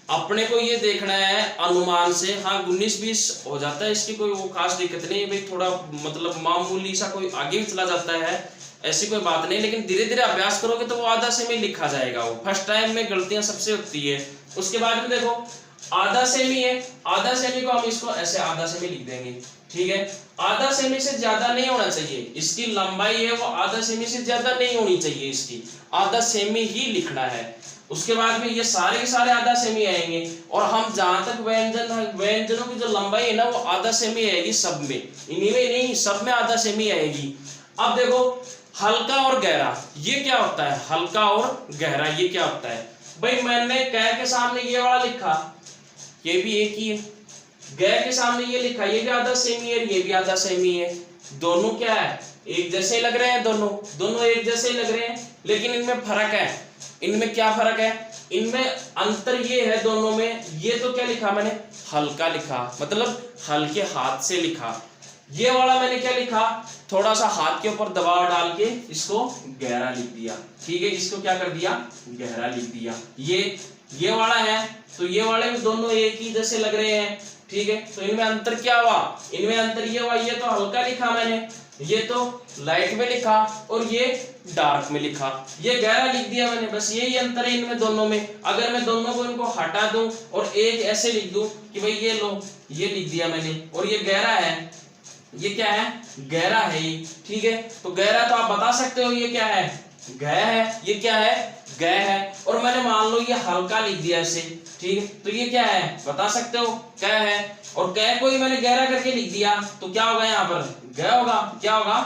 अपने को ये देखना है अनुमान से। हाँ 19-20 हो जाता है, इसकी कोई वो खास दिक्कत नहीं है भाई, थोड़ा मतलब मामूली सा कोई आगे भी चला जाता है, ऐसी कोई बात नहीं। लेकिन धीरे धीरे अभ्यास करोगे तो वो आधा सेमी लिखा जाएगा। वो फर्स्ट टाइम में गलतियां सबसे होती है। उसके बाद में देखो आधा सेमी है, आधा सेमी को हम इसको ऐसे आधा सेमी लिख देंगे, ठीक है। आधा सेमी से ज्यादा नहीं होना चाहिए, इसकी लंबाई है वो आधा सेमी से ज्यादा नहीं होनी चाहिए, इसकी आधा सेमी ही लिखना है। उसके बाद में ये सारे के सारे आधा सेमी आएंगे। और हम जहां तक व्यंजनों की जो लंबाई है ना वो आधा सेमी आएगी सब में, इन्हीं में नहीं सब में आधा सेमी आएगी। अब देखो हल्का और गहरा ये क्या होता है, हल्का और गहरा ये क्या होता है। भाई मैंने क के सामने ये वाला लिखा, ये भी एक ही है, ग के सामने ये लिखा, ये भी आधा सेमी है, ये भी आधा सेमी है। दोनों क्या है, एक जैसे लग रहे हैं, दोनों एक जैसे लग रहे हैं, लेकिन इनमें फर्क है। इनमें क्या फर्क है, इनमें अंतर ये है दोनों में, ये तो क्या लिखा मैंने, हल्का लिखा, मतलब हल्के हाथ से लिखा। ये वाला मैंने क्या लिखा, थोड़ा सा हाथ के ऊपर दबाव डाल के इसको गहरा लिख दिया, ठीक है। इसको क्या कर दिया, गहरा लिख दिया। ये वाला है, तो ये वाले भी दोनों एक ही जैसे लग रहे हैं, ठीक है। तो इनमें अंतर क्या हुआ, इनमें अंतर ये हुआ, ये तो हल्का लिखा मैंने, ये तो लाइट में लिखा, और ये डार्क में लिखा, ये गहरा लिख दिया मैंने। बस यही अंतर है इनमें दोनों में। अगर मैं दोनों को इनको हटा दूं और एक ऐसे लिख दूं कि भाई ये लो, ये लिख दिया मैंने, और ये गहरा है, ये क्या है, गहरा है ये, ठीक है। तो गहरा तो आप बता सकते हो ये क्या है, ग है, ये क्या है, ग है। और मैंने मान लो ये हल्का लिख दिया इसे, ठीक है, तो ये क्या है बता सकते हो, क है। और क को ही मैंने गहरा करके लिख दिया, तो क्या होगा यहाँ पर, ग होगा, क्या होगा,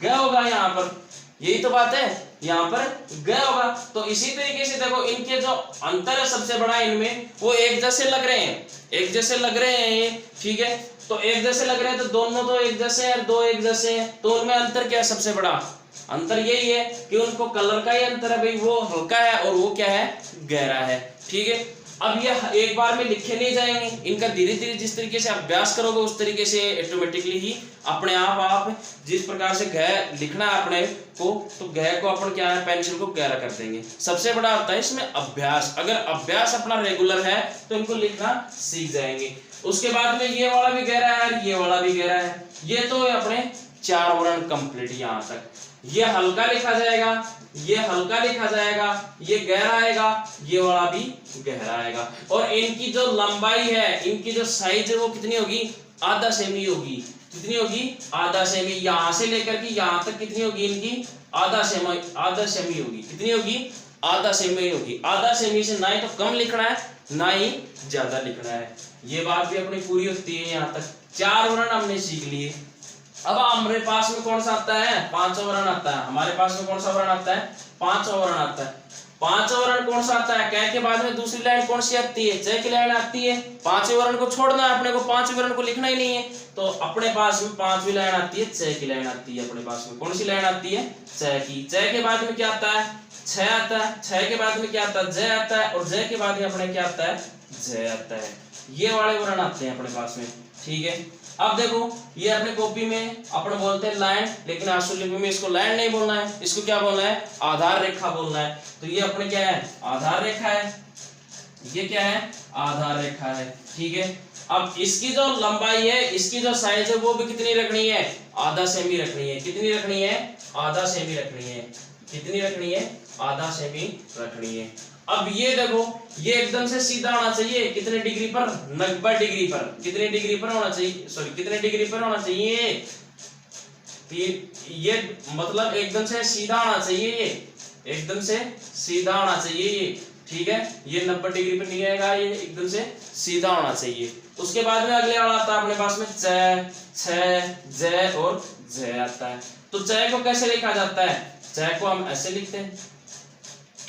ग होगा यहाँ पर। यही तो बात है, यहाँ पर ग होगा। तो इसी तरीके से देखो इनके जो अंतर है सबसे बड़ा इनमें, वो एक जैसे लग रहे हैं, एक जैसे लग रहे हैं ये, ठीक है। तो एक जैसे लग रहे हैं तो दोनों तो एक जैसे हैं, दो एक जैसे हैं, तो उनमें अंतर क्या है, सबसे बड़ा अंतर यही है कि उनको कलर का ही अंतर है भाई, वो हल्का है और वो क्या है, गहरा है, ठीक है। अब ये एक बार में लिखे नहीं जाएंगे, इनका धीरे धीरे जिस तरीके से अभ्यास करोगे उस तरीके से ऑटोमेटिकली ही अपने आप जिस प्रकार से घ लिखना है अपने को, तो घ को अपन क्या है, पेंसिल को गहरा कर देंगे। सबसे बड़ा होता है इसमें अभ्यास, अगर अभ्यास अपना रेगुलर है तो इनको लिखना सीख जाएंगे। उसके बाद में ये वाला भी गहरा है, ये वाला भी गहरा है, ये तो अपने 4 वर्ण कंप्लीट। यहाँ तक ये हल्का लिखा जाएगा, ये हल्का लिखा जाएगा, ये गहरा आएगा, ये वाला भी गहरा आएगा। और इनकी जो लंबाई है, इनकी जो साइज है वो कितनी होगी, आधा सेमी होगी। कितनी होगी, आधा सेमी। यहाँ से लेकर के यहाँ तक कितनी होगी इनकी, आधा सेमी होगी। कितनी होगी, आधा सेमी होगी। आधा सेमी से ना ही तो कम लिखना है ना ही ज्यादा लिखना है। ये बात भी अपनी पूरी होती है। यहाँ तक 4 वर्ण हमने सीख लिए। अब हमारे पास में कौन सा आता है? 5वां वर्ण आता है। हमारे पास में कौन सा वर्ण आता है? 5वां वर्ण आता है। 5वां वर्ण कौन सा आता है? कै के बाद में दूसरी लाइन कौन सी आती है? च की लाइन आती है। 5वें वर्ण को छोड़ना है अपने को, 5वें वर्ण को लिखना ही नहीं है। तो अपने पास में 5वीं लाइन आती है, च की लाइन आती है। अपने पास में कौन सी लाइन आती है? च की। च के बाद में क्या आता है? छ आता है। छ के बाद में क्या आता है? ज आता है। और ज के बाद में अपने क्या आता है? ज आता है। ये वाले वर्ण आते हैं अपने पास में, ठीक है। अब देखो, ये अपने कॉपी में अपन बोलते हैं लाइन, लेकिन आशुलिपि में इसको लाइन नहीं बोलना है, इसको क्या बोलना है? आधार रेखा बोलना है। तो ये अपने क्या है? आधार रेखा है। ये क्या है? आधार रेखा है, ठीक है। अब इसकी जो लंबाई है, इसकी जो साइज है, वो भी कितनी रखनी है? आधा सेमी रखनी है। कितनी रखनी है? आधा सेमी रखनी है। कितनी रखनी है? आधा सेमी रखनी है। अब ये देखो, ये एकदम से सीधा होना चाहिए। कितने डिग्री पर? 90 डिग्री पर। कितने डिग्री पर होना चाहिए? सॉरी, कितने डिग्री पर होना चाहिए? ये मतलब एकदम से सीधा होना चाहिए। ये एकदम से सीधा होना चाहिए ये, ठीक है। ये 90 डिग्री पर नहीं आएगा, ये एकदम से सीधा होना चाहिए। उसके बाद में अगले वाला आता है अपने पास में च, छ, ज और ज आता है। तो च को कैसे लिखा जाता है? च को हम ऐसे लिखते हैं।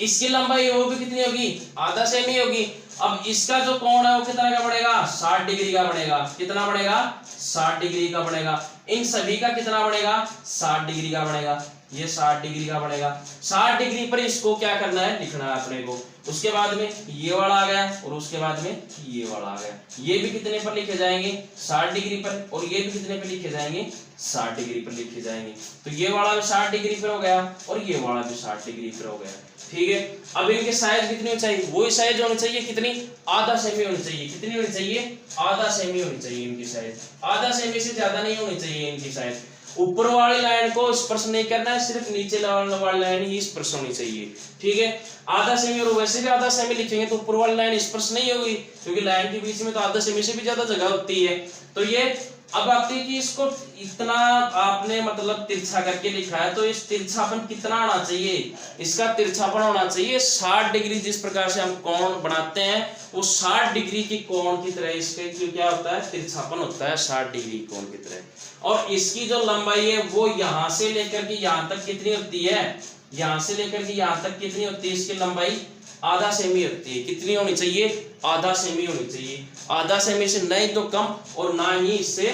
इसकी लंबाई वो भी कितनी होगी? आधा सेमी होगी। अब इसका जो कोण है वो कितना का बनेगा? 60 डिग्री का बनेगा। कितना बनेगा? 60 डिग्री का बनेगा। इन सभी का कितना बनेगा? 60 डिग्री का बनेगा। ये 60 डिग्री का बनेगा। 60 डिग्री पर इसको क्या करना है? लिखना है अपने को। उसके बाद में ये वाला आ गया और उसके बाद में ये वाला आ गया। ये भी कितने पर लिखे जाएंगे? 60 डिग्री पर। और ये भी कितने पर लिखे जाएंगे? 60 डिग्री पर लिखे जाएंगे। तो ये वाला भी 60 डिग्री पर हो गया और ये वाला भी 60 डिग्री पर हो गया, ठीक है। अब इनके साइज कितनी होनी चाहिए? वही साइज होनी चाहिए। कितनी? आधा सेमी होनी चाहिए। कितनी होनी चाहिए? आधा सेमी होनी चाहिए इनकी साइज। आधा सेमी से ज्यादा नहीं होनी चाहिए इनकी साइज। ऊपर वाली लाइन को स्पर्श नहीं करना है, सिर्फ नीचे वाली लाइन ही स्पर्श होनी चाहिए, ठीक है। आधा सेमी, और वैसे भी आधा सेमी लिखेंगे तो ऊपर वाली लाइन स्पर्श नहीं होगी, क्योंकि लाइन के बीच में तो आधा सेमी से भी ज्यादा जगह होती है। तो ये अब आती है कि इसको इतना आपने मतलब तिरछा करके लिखा है, तो इस तिरछापन कितना आना चाहिए? इसका तिरछापन होना चाहिए 60 डिग्री। जिस प्रकार से हम कोण बनाते हैं वो 60 डिग्री की कोण की तरह इसके क्या होता है? तिरछापन होता है 60 डिग्री कोण की तरह। और इसकी जो लंबाई है वो यहां से लेकर के यहां तक कितनी होती है? यहां से लेकर के यहां तक कितनी होती है? इसकी लंबाई आधा सेमी होती है। कितनी होनी चाहिए? आधा सेमी होनी चाहिए। आधा सेमी से नहीं तो कम और ना ही इससे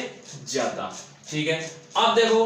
ज्यादा, ठीक है। अब देखो,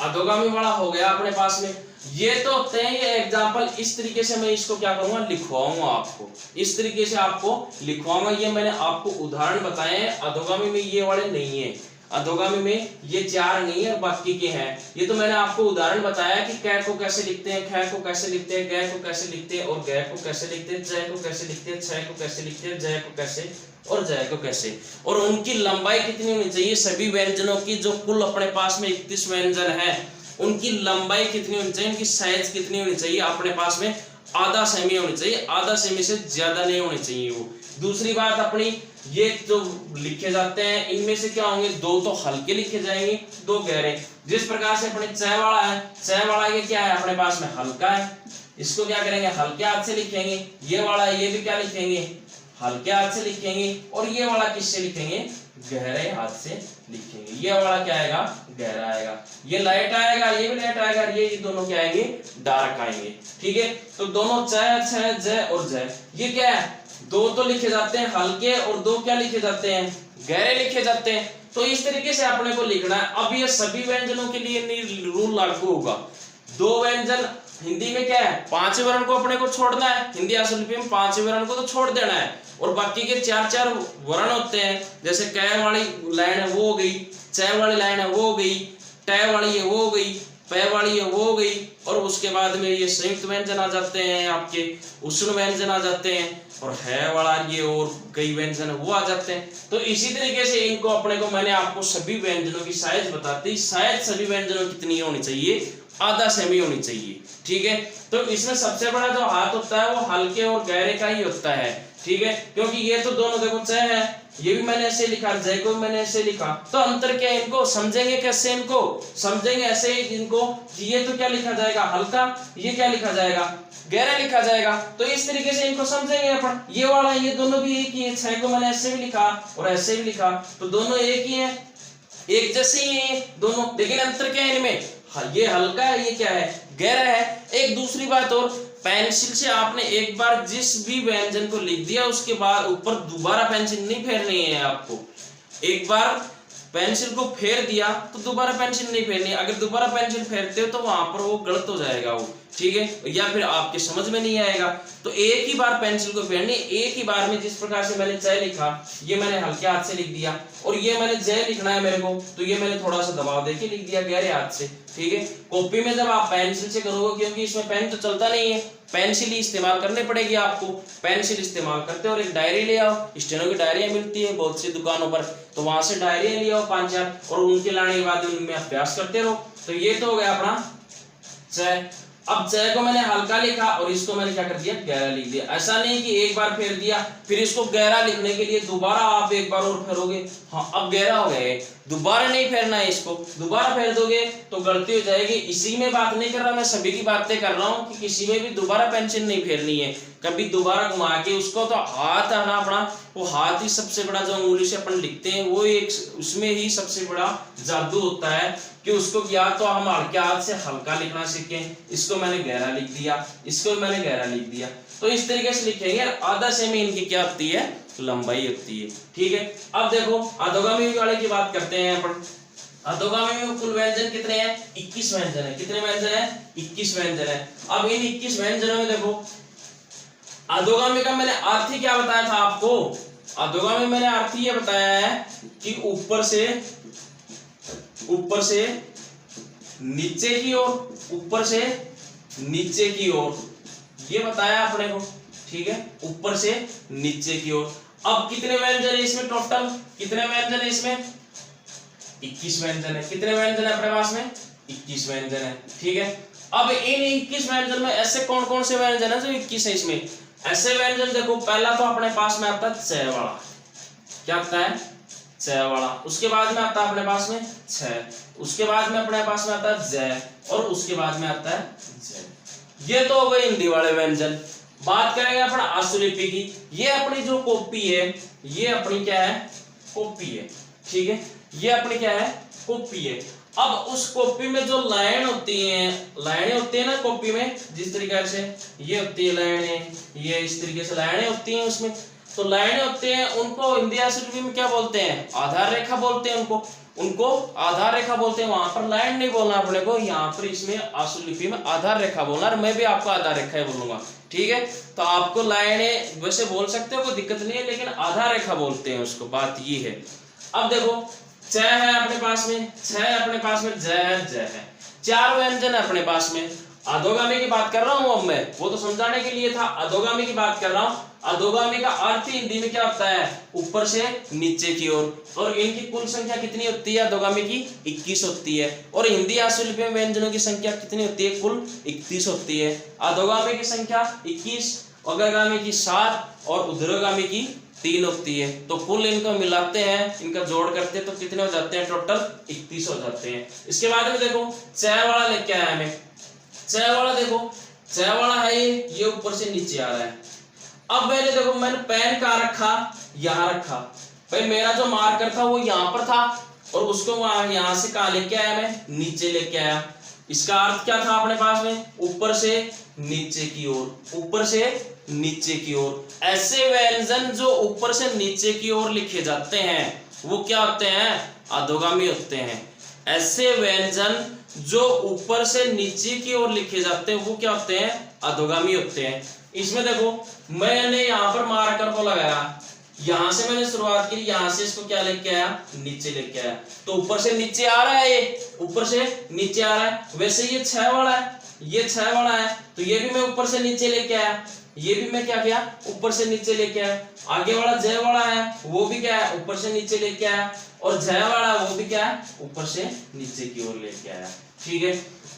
अधोगामी वाला हो गया अपने पास में। ये तो होते हैं ये एग्जाम्पल। इस तरीके से मैं इसको क्या करूंगा? लिखवाऊंगा आपको। इस तरीके से आपको लिखवाऊंगा। ये मैंने आपको उदाहरण बताए हैं। अधोगामी में ये वाले नहीं है। अधोगामी में ये 4 नहीं है और बाकी के हैं। ये तो मैंने आपको उदाहरण बताया कि कै को कैसे लिखते हैं, ख को कैसे लिखते हैं, गै को कैसे लिखते हैं और गै को कैसे लिखते हैं, च को कैसे लिखते हैं, छ को कैसे लिखते हैं, ज को कैसे और जय को कैसे, और उनकी लंबाई कितनी होनी चाहिए? सभी व्यंजनों की जो कुल अपने पास में 31 व्यंजन है, उनकी लंबाई कितनी होनी चाहिए? उनकी साइज कितनी होनी चाहिए? अपने पास में आधा सेमी होनी चाहिए। आधा सेमी से ज्यादा नहीं होनी चाहिए वो। दूसरी बात अपनी, ये जो लिखे जाते हैं इनमें से क्या होंगे? 2 तो हल्के लिखे जाएंगे, 2 गहरे। जिस प्रकार से अपने च वाला है, च वाला ये क्या है? अपने पास में हल्का है। इसको क्या करेंगे? हल्के हाथ से लिखेंगे। ये वाला ये भी क्या लिखेंगे? हल्के हाथ से लिखेंगे। और ये वाला किससे लिखेंगे? गहरे हाथ से लिखेंगे। ये वाला क्या आएगा? गहरा आएगा। ये लाइट आएगा, ये भी लाइट आएगा। ये दोनों क्या आएंगे? डार्क आएंगे, ठीक है। तो दोनों च, छ, ज और ज, ये क्या है? 2 तो लिखे जाते हैं हल्के और 2 क्या लिखे जाते हैं? गहरे लिखे जाते हैं। तो इस तरीके से अपने को लिखना है। अब ये सभी व्यंजनों के लिए रूल लागू होगा। 2 व्यंजन हिंदी में क्या है? 5 वर्ण को अपने को छोड़ना है। हिंदी आशुलिपि में 5 वर्ण को तो छोड़ देना है और बाकी के 4 वर्ण होते हैं। जैसे कै वाली लाइन है वो हो गई, च वाली लाइन है वो हो गई, ट वाली है वो हो गई, प वाली है वो हो गई, और उसके बाद में ये संयुक्त व्यंजन आ जाते हैं, आपके उष्ण व्यंजन आ जाते हैं, और है वाला ये और कई व्यंजन है वो आ जाते हैं। तो इसी तरीके से इनको अपने को मैंने आपको सभी व्यंजनों की साइज बताती। साइज सभी व्यंजनों की कितनी होनी चाहिए? आधा सेमी होनी चाहिए, ठीक है। तो इसमें सबसे बड़ा जो हाथ होता है वो हल्के और गहरे का ही होता है। ठीक है, क्योंकि ये तो दोनों देखो च है, ये भी मैंने ऐसे लिखा, जय को भी मैंने ऐसे लिखा, तो अंतर क्या है, इनको समझेंगे कैसे, इनको समझेंगे ऐसे ही इनको, ये तो क्या लिखा जाएगा हल्का, ये क्या लिखा जाएगा गहरा लिखा जाएगा, तो इस तरीके से इनको समझेंगे अपन। ये वाला ये दोनों भी एक ही है, छह को मैंने ऐसे भी लिखा और ऐसे भी लिखा, तो दोनों एक ही है, एक जैसे ही है दोनों, लेकिन अंतर क्या है इनमें, ये हल्का है, ये क्या है गहरा है। एक दूसरी बात और, पेंसिल से आपने एक बार जिस भी व्यंजन को लिख दिया उसके बाद ऊपर दोबारा पेंसिल नहीं फेरनी है आपको, एक बार पेंसिल को फेर दिया तो दोबारा पेंसिल नहीं फेरनी, अगर दोबारा पेंसिल फेरते हो तो वहां पर वो गलत हो जाएगा वो, ठीक है, या फिर आपके समझ में नहीं आएगा। तो एक ही बार पेंसिल को फेरनी, एक ही बार में, जिस प्रकार से मैंने जय लिखा, ये मैंने हल्के हाथ से लिख दिया, और ये मैंने जय लिखना है मेरे को, तो ये मैंने थोड़ा सा दबाव देके लिख दिया गहरे हाथ से, ठीक है। कॉपी में जब आप पेंसिल से करोगे, क्योंकि इसमें पेन तो चलता नहीं है, पेंसिल ही इस्तेमाल करनी पड़ेगी आपको, पेंसिल इस्तेमाल करते हो, और एक डायरी ले आओ, स्टेनो की डायरियां मिलती है बहुत सी दुकानों पर, तो वहां से डायरियां ले आओ 5-4, और उनके लाने के बाद उनमें अभ्यास करते रहो। तो ये तो हो गया अपना जय। अब जय को मैंने हल्का लिखा और इसको मैंने क्या कर दिया गहरा लिख दिया। ऐसा नहीं कि एक बार फेर दिया फिर इसको गहरा लिखने के लिए दोबारा आप एक बार और फेरोगे, हाँ अब गहरा हो गया, दोबारा नहीं फेरना है इसको, दोबारा फेर दोगे तो गलती हो जाएगी। इसी में बात नहीं कर रहा मैं, सभी की बातें कर रहा हूँ कि किसी में भी दोबारा पेंसिल नहीं फेरनी है, कभी दोबारा घुमा के उसको, तो हाथ है ना अपना, वो हाथ ही सबसे बड़ा, जो उंगली से अपन लिखते हैं वो एक, उसमें ही सबसे बड़ा जादू होता है कि उसको या तो हम हल्के हाथ से हल्का लिखना सीखें, इसको मैंने गहरा लिख दिया, इसको मैंने गहरा लिख दिया, तो इस तरीके से लिखेंगे। आधा सेमी इनकी क्या होती है, लंबाई होती है, ठीक है। अब देखो अधोगामी वाले की बात करते हैं अपन। अधोगामी में कुल व्यंजन कितने हैं, 21 व्यंजन है। कितने व्यंजन है, 21 व्यंजन है। अब इन 21 व्यंजनों में देखो, अधोगामी का मैंने अर्थ ही क्या बताया था आपको, अधोगामी मैंने अर्थ ये बताया है कि ऊपर से नीचे की ओर, ऊपर से नीचे की ओर, ये बताया अपने को, ठीक है, ऊपर से नीचे की ओर। अब कितने व्यंजन है इसमें, टोटल कितने व्यंजन है इसमें, 21 व्यंजन है। कितने व्यंजन है अपने पास में, 21 व्यंजन है, ठीक है। अब इन 21 व्यंजन में ऐसे कौन कौन से व्यंजन है जो 21 है इसमें, ऐसे व्यंजन देखो, पहला तो अपने पास में आता है च वाला, क्या आता है च वाला, उसके बाद में आता है अपने पास में छ, उसके बाद में अपने पास में आता है ज, और उसके बाद में आता है ज। ये तो हो गए हिंदी वाले व्यंजन। बात करेंगे अपन आशुलिपि की। ये अपनी जो कॉपी है, ये अपनी क्या है, कॉपी है, ठीक है, ये अपनी क्या है, कॉपी है। अब उस कॉपी में जो लाइन होती है, लाइनें होती है ना कॉपी में, जिस तरीके से ये होती है लाइनें, ये इस तरीके से लाइनें होती हैं उसमें, तो लाइनें होती हैं, उनको हिंदी आशुलिपि में क्या बोलते हैं, आधार रेखा बोलते हैं उनको आधार रेखा बोलते हैं। वहां पर लाइन नहीं बोलना अपने को, यहाँ पर इसमें आशुलिपि में आधार रेखा बोलना, और मैं भी आपको आधार रेखा ही बोलूंगा, ठीक है। तो आपको लाइनें वैसे बोल सकते हो, कोई दिक्कत नहीं है, लेकिन आधार रेखा बोलते हैं उसको, बात ये है। अब देखो च है अपने पास में, छ है अपने पास में, ज है, 4 व्यंजन है अपने पास में। अधोगामी की बात कर रहा हूं अब मैं, वो तो समझाने के लिए था, अधोगामी की बात कर रहा हूं। अधोगामी का अर्थ हिंदी में क्या होता है, ऊपर से नीचे की ओर, और इनकी कुल संख्या कितनी होती है, अधोगामी की 21 होती है, और हिंदी आशुलिपि में व्यंजनों की संख्या कितनी होती है, कुल 31 होती है। अधोगामी की संख्या 21, अग्रगामी की 7 और ऊर्ध्वगामी की 3 होती है। तो कुल इनको मिलाते हैं, इनका जोड़ करते हैं तो कितने हो जाते हैं, टोटल 31 हो जाते हैं। इसके बाद में देखो च वाला लेके आया मैं, च वाला देखो, च वाला है ये ऊपर से नीचे आ रहा है। अब मैंने देखो, मैंने पेन कहाँ रखा, यहाँ रखा, भाई मेरा जो मार्कर था वो यहाँ पर था, और उसको वहां यहाँ से कहाँ लेके आया, मैं नीचे लेके आया। इसका अर्थ क्या था अपने पास में, ऊपर से नीचे की ओर, ऊपर से नीचे की ओर। ऐसे व्यंजन जो ऊपर से नीचे की ओर लिखे जाते हैं वो क्या होते हैं, अधोगामी होते हैं। ऐसे व्यंजन जो ऊपर से नीचे की ओर लिखे जाते हैं वो क्या होते हैं, अधोगामी होते हैं। इसमें देखो मैंने यहाँ पर मार्कर को लगाया, यहां से मैंने शुरुआत की, यहां से इसको क्या लेके आया, नीचे लेके आया, तो ऊपर से नीचे आ रहा है, ये ऊपर से नीचे आ रहा है। वैसे ये 6 वाला है, ये 6 वाला है, तो ये भी मैं ऊपर से नीचे लेके आया, ये भी मैं क्या किया, ऊपर से नीचे लेके आया। आगे वाला जय वाला है, वो भी क्या है, ऊपर से नीचे लेके आया, और जय वाला वो भी क्या है, ऊपर से नीचे की ओर लेके आया, ठीक है।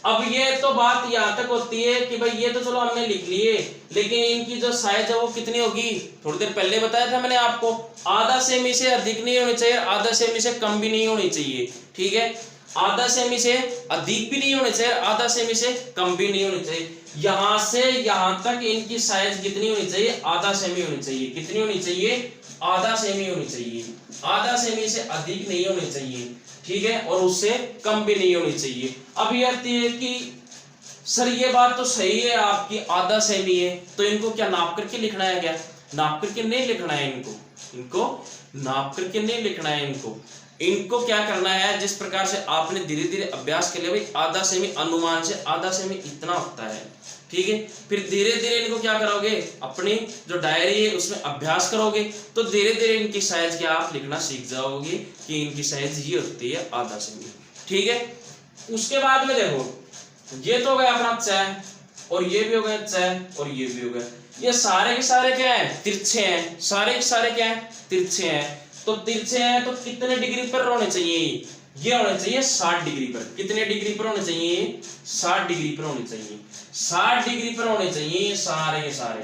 अब ये तो बात यहाँ तक होती है कि भाई ये तो चलो हमने लिख लिए, लेकिन इनकी जो साइज है वो कितनी होगी, थोड़ी देर पहले बताया था मैंने आपको, आधा सेमी से अधिक नहीं होनी चाहिए, आधा सेमी से कम भी नहीं होनी चाहिए, ठीक है, आधा सेमी से अधिक भी नहीं होनी चाहिए, आधा सेमी से कम भी नहीं होनी चाहिए। यहां से यहां तक इनकी साइज कितनी होनी चाहिए, आधा सेमी होनी चाहिए, कितनी होनी चाहिए, आधा सेमी होनी चाहिए, आधा सेमी से अधिक नहीं होनी चाहिए, ठीक है, और उससे कम भी नहीं होनी चाहिए। अब ये आती है कि सर ये बात तो सही है आपकी, आधा सेमी है, तो इनको क्या नाप करके लिखना है क्या, नाप करके नहीं लिखना है, इनको नाप करके नहीं लिखना है, इनको क्या करना है, जिस प्रकार से आपने धीरे धीरे अभ्यास कर लिया, भाई आधा सेमी अनुमान से आधा सेमी इतना होता है, ठीक है, फिर धीरे धीरे इनको क्या करोगे, अपनी जो डायरी है उसमें अभ्यास करोगे, तो धीरे धीरे इनकी साइज क्या आप लिखना सीख जाओगे कि इनकी साइज ये होती है आधा सेमी, ठीक है। उसके बाद में देखो, ये तो हो गया अपना चय, और ये भी हो गया चय, और ये भी हो गया, ये सारे के सारे क्या है, तिरछे हैं, सारे के सारे क्या है, तिरछे हैं, तो तिरछे हैं तो कितने डिग्री पर होने चाहिए, ये होने चाहिए 60 डिग्री पर, कितने डिग्री पर होने चाहिए, 60 डिग्री पर होने चाहिए, 60 डिग्री पर होने चाहिए सारे के सारे,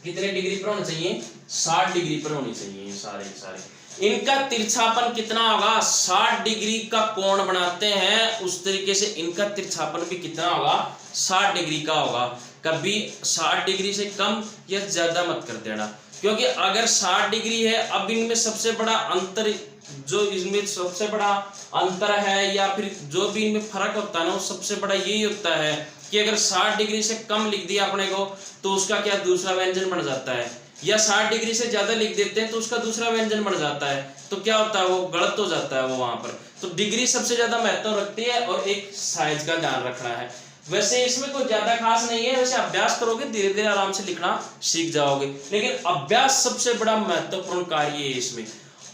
कितने डिग्री पर होने चाहिए, 60 डिग्री पर होने चाहिए सारे के सारे। इनका तिरछापन कितना होगा, 60 डिग्री का कोण बनाते हैं उस तरीके से इनका तिरछापन भी कितना होगा, 60 डिग्री का होगा। कभी 60 डिग्री से कम या ज्यादा मत कर देना, क्योंकि अगर 60 डिग्री है, अब इनमें सबसे बड़ा अंतर, जो इसमें सबसे बड़ा अंतर है या फिर जो भी इनमें फर्क होता है ना, वो सबसे बड़ा यही होता है कि अगर 60 डिग्री से कम लिख दिया अपने को तो उसका क्या दूसरा व्यंजन बन जाता है, या 60 डिग्री से ज्यादा लिख देते हैं तो उसका दूसरा व्यंजन बन जाता है, तो क्या होता है, वो गलत हो जाता है वो वहां पर। तो डिग्री सबसे ज्यादा महत्व रखती है, और एक साइज का ध्यान रखना है। वैसे इसमें कोई ज्यादा खास नहीं है, वैसे अभ्यास करोगे धीरे धीरे आराम से लिखना सीख जाओगे, लेकिन अभ्यास सबसे बड़ा महत्वपूर्ण कार्य है इसमें।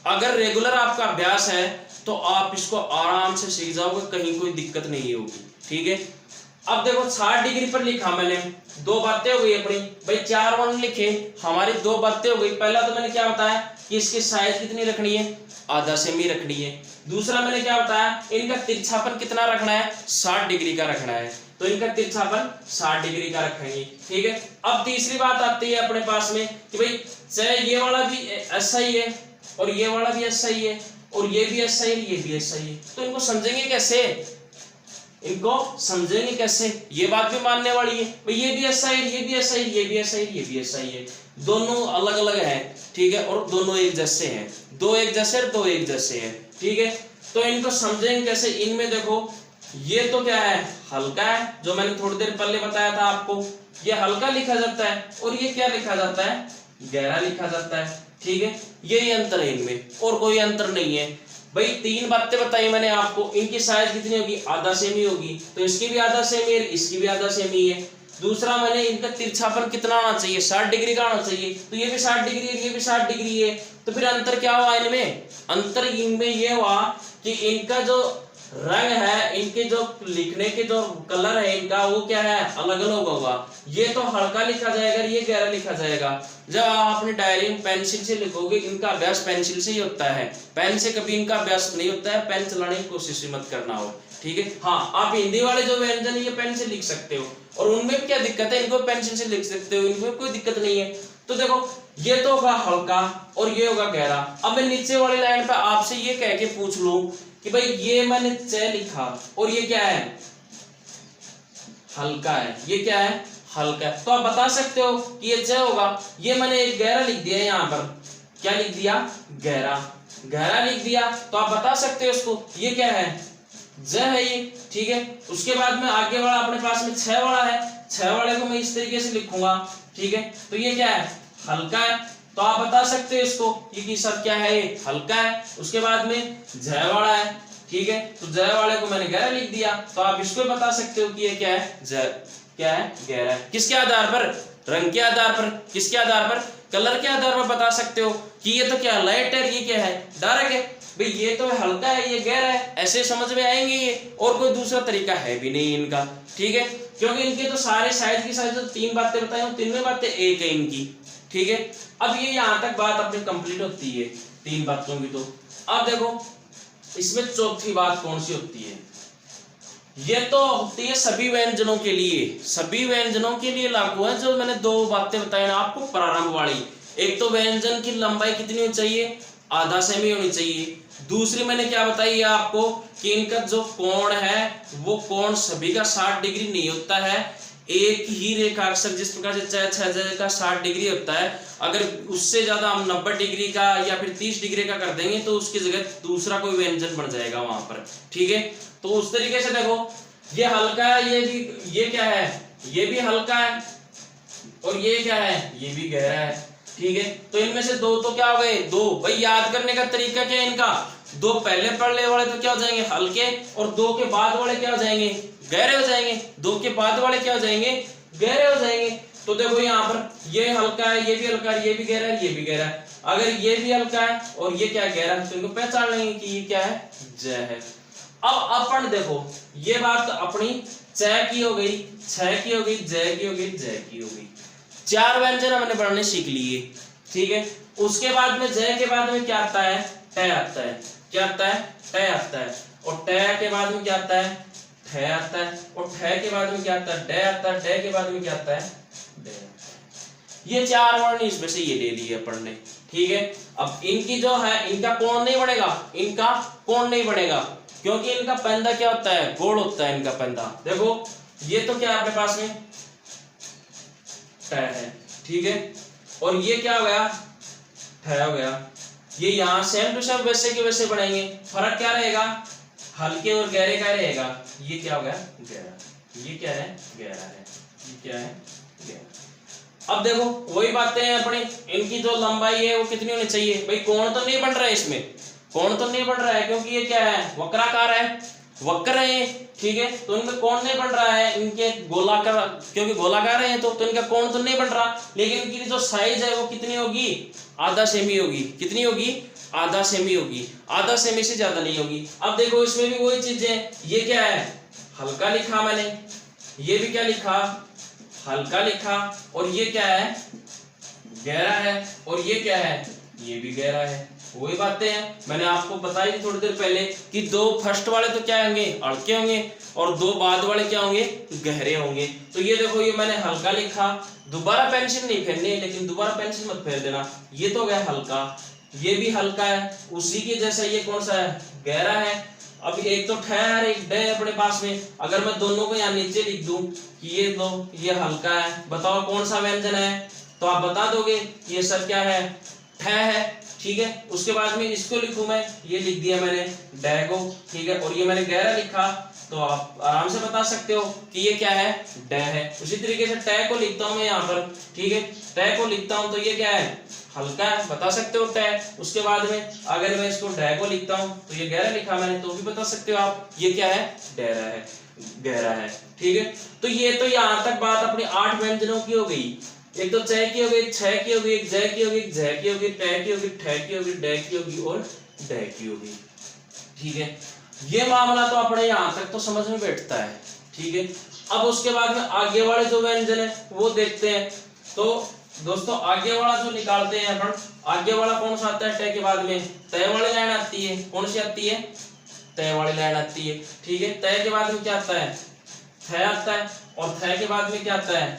अगर रेगुलर आपका अभ्यास है तो आप इसको आराम से सीख जाओगे, कहीं कोई दिक्कत नहीं होगी, ठीक है। अब देखो 60 डिग्री पर लिखा मैंने, दो बातें हो गई अपनी, भाई 4 वन लिखे, हमारी दो बातें हो गई। पहला तो मैंने क्या बताया कि इसकी साइज कितनी रखनी है, आधा सेमी रखनी है। दूसरा मैंने क्या बताया, इनका तिरछापन कितना रखना है, 60 डिग्री का रखना है, तो इनका तिरछापन 60 डिग्री का रखेंगे, ठीक है। अब तीसरी बात आती है अपने पास में कि भाई चाहे ये वाला भी ऐसा ही है, और ये वाला भी ऐसा ही है, और ये भी ऐसा ही है, ये भी ऐसा ही है, तो इनको समझेंगे कैसे, इनको समझेंगे कैसे, ये बात भी मानने वाली है, भाई ये भी ऐसा है, ये भी ऐसा है, ये भी ऐसा है, ये भी ऐसा ही है, दोनों अलग अलग है, ठीक है, और दोनों एक जैसे हैं, दो एक जैसे, दो एक जैसे हैं, ठीक है। तो इनको समझेंगे कैसे, इनमें देखो ये तो क्या है, हल्का है, जो मैंने थोड़ी देर पहले बताया था आपको, ये हल्का लिखा जाता है, और ये क्या लिखा जाता है, गहरा लिखा जाता है, ठीक है। यही अंतर है इनमें, और कोई अंतर नहीं है। भाई 3 बातें बताई मैंने आपको, इनकी साइज कितनी होगी, आधा सेमी होगी, तो इसकी भी आधा सेमी है, इसकी भी आधा सेमी है। दूसरा मैंने इनका तिरछापन कितना आना चाहिए, 60 डिग्री का आना चाहिए, तो ये भी 60 डिग्री है, ये भी 60 डिग्री है, तो फिर अंतर क्या हुआ इनमें, अंतर इनमें ये हुआ कि इनका जो रंग है, इनके जो लिखने के जो कलर है इनका, वो क्या है, अलग अलग होगा। ये तो हल्का लिखा जाएगा, ये गहरा लिखा जाएगा। जब आप अपनी डायरी में पेंसिल से लिखोगे, इनका अभ्यास पेंसिल से ही होता है, पेन से कभी इनका अभ्यास नहीं होता है, पेन चलाने की कोशिश मत करना हो, ठीक है। हाँ, आप हिंदी वाले जो व्यंजन ये पेन से लिख सकते हो, और उनमें क्या दिक्कत है, इनको पेंसिल से लिख सकते हो, इनमें कोई दिक्कत नहीं है। तो देखो ये तो होगा हल्का और ये होगा गहरा। अब मैं नीचे वाली लाइन पे आपसे ये कह के पूछ लूं कि भाई ये मैंने च लिखा और ये क्या है, हल्का है, ये क्या है, हल्का है, तो आप बता सकते हो कि ये च होगा। ये मैंने एक गहरा लिख दिया, यहाँ पर क्या लिख दिया, गहरा, गहरा लिख दिया, तो आप बता सकते हो इसको, ये क्या है, ज है ये, ठीक है। उसके बाद में आगे वाला अपने पास में 6 वाला है, 6 वाले को मैं इस तरीके से लिखूंगा, ठीक है। तो ये क्या है, हल्का है, तो आप बता सकते हो इसको कि सब क्या है, ये हल्का है। उसके बाद में जय वाला है, ठीक है, तो जय वाले को मैंने गहरा लिख दिया, तो आप इसको बता सकते हो कि ये क्या है, जय क्या है, गहरा है। किसके आधार पर, रंग के आधार पर, किसके आधार पर, कलर के आधार पर बता सकते हो कि ये तो क्या लाइट है, ये क्या है, डार्क है। भाई ये तो हल्का है, ये गहरा है, ऐसे समझ में आएंगे ये, और कोई दूसरा तरीका है भी नहीं इनका, ठीक है। क्योंकि इनके तो सारे साइज की साइज जो 3 बातें बताई, वो तीनों बातें एक है इनकी, ठीक है। अब ये यहां तक बात अपनी कंप्लीट होती है 3 बातों की। तो अब देखो इसमें चौथी बात कौन सी होती है, ये तो होती है सभी व्यंजनों के लिए, सभी व्यंजनों के लिए लागू है। जो मैंने दो बातें बताई ना आपको प्रारंभ वाली, एक तो व्यंजन की लंबाई कितनी होनी चाहिए, आधा सेमी होनी चाहिए। दूसरी मैंने क्या बताई है आपको कि इनका जो कोण है वो कोण सभी का 60 डिग्री नहीं होता है। एक ही रेखा अक्षर जिस प्रकार से छह का 60 डिग्री होता है, अगर उससे ज्यादा हम 90 डिग्री का या फिर 30 डिग्री का कर देंगे तो उसकी जगह दूसरा कोई व्यंजन बन जाएगा वहां पर, ठीक है। तो उस तरीके से देखो, ये हल्का है, ये भी, ये क्या है, ये भी हल्का है, और ये क्या है, ये भी गहरा है, ठीक है। तो इनमें से दो तो क्या हो गए, दो। भाई याद करने का तरीका क्या है इनका, दो पहले पढ़ने वाले तो क्या हो जाएंगे, हल्के, और दो के बाद वाले क्या हो जाएंगे, गहरे हो जाएंगे। दो के बाद वाले क्या हो जाएंगे, गहरे हो जाएंगे। तो देखो यहाँ पर ये हल्का है, ये भी हल्का है, ये भी गहरा है, ये भी गहरा है। अगर ये भी हल्का है और ये क्या गहरा है, तो इनको पहचान लेंगे कि ये क्या है, ज है। अब अपन देखो, ये बात तो अपनी च की हो गई, छ की हो गई, ज की हो गई, ज की हो गई। चार व्यंजन हमने पढ़ने सीख लिए, ठीक है। उसके बाद में ज के बाद में क्या आता है, ट आता है। क्या आता है, ट आता है। और ट के बाद में क्या आता है, ठ आता है। और ठ के बाद में क्या आता है, ड आता है। ड के बाद में क्या आता है, ड आता है। ये चार वर्ण इसमें से ये ले लिए अपन ने, ठीक है। अब इनकी जो है, इनका कोण नहीं बनेगा, इनका कोण नहीं बनेगा, क्योंकि इनका पैंदा क्या होता है, गोल होता है इनका पैंदा। देखो ये तो क्या है अपने पास में, ठ है, ठीक है। और ये क्या हो गया, ठ हो गया। ये यहाँ सेम टू सेम वैसे के वैसे बनाएंगे, फर्क क्या रहेगा, हल्के और गहरे का रहेगा। ये क्या हो गया, गहरा। ये क्या है, गहरा है। ये क्या है, गहरा। अब देखो वही बातें हैं अपनी, इनकी जो लंबाई है वो कितनी होनी चाहिए। भाई कोण तो नहीं बन रहा है इसमें, कोण तो नहीं बन रहा है, क्योंकि ये क्या है, वक्राकार है, वक्र है, ठीक है। तो इनका कोण नहीं बन रहा है, इनके गोलाकार, क्योंकि गोलाकार है तो इनका कोण तो नहीं बन रहा। लेकिन इनकी जो साइज है वो कितनी होगी, आधा सेमी होगी। कितनी होगी, आधा सेमी होगी। आधा सेमी से ज्यादा नहीं होगी। अब देखो इसमें भी वही चीज है, ये क्या है, हल्का लिखा मैंने, ये भी क्या लिखा, हल्का लिखा। और ये क्या है, गहरा है। और ये क्या है, ये भी गहरा है। वही बातें हैं मैंने आपको बताई थी थोड़ी देर पहले कि दो फर्स्ट वाले तो क्या होंगे, हल्के होंगे, और दो बाद वाले क्या होंगे, गहरे होंगे। तो ये देखो, ये मैंने हल्का लिखा, दोबारा पेंसिल नहीं फेरनी है, लेकिन दोबारा पेंसिल मत फेर देना। ये तो गया हल्का, ये भी हल्का है, उसी के जैसा ये कौन सा है, गहरा है। अब एक तो ठहर, एक डे अपने पास में, अगर मैं दोनों को यहाँ नीचे लिख दूं कि ये दो, ये हल्का है, बताओ कौन सा व्यंजन है, तो आप बता दोगे ये सर क्या है, ठ है, ठीक है। उसके बाद में इसको लिखूं मैं, ये लिख दिया मैंने डैगो, ठीक है। और ये मैंने गहरा लिखा, तो आप आराम से बता सकते हो कि ये क्या है, ड है। उसी तरीके से ट को लिखता हूं मैं यहाँ पर, ठीक है। ट को लिखता हूं तो ये क्या है, हल्का है, बता सकते हो ट। उसके बाद में अगर मैं इसको ड को लिखता हूं तो ये गहरा लिखा मैंने, तो भी बता सकते हो आप ये क्या है, डहरा है, गहरा है, ठीक है। तो ये तो यहाँ तक बात अपनी 8 व्यंजनों की हो गई। एक तो च की हो गई, छ की हो गई, एक ज की हो गई, झ की होगी, ट की होगी, ठ की होगी, ड की होगी और ड की होगी, ठीक है। ये मामला तो अपने यहाँ तक तो समझ में बैठता है, ठीक है। अब उसके बाद में आगे वाले जो व्यंजन है वो देखते हैं। तो दोस्तों आगे वाला जो निकालते हैं अपन, आगे वाला कौन सा आता है, ट के बाद में तय वाली लाइन आती है। कौन सी आती है, तय वाली लाइन आती है, ठीक है। तय के बाद में क्या आता है, थ आता है। और थ के बाद में क्या आता है,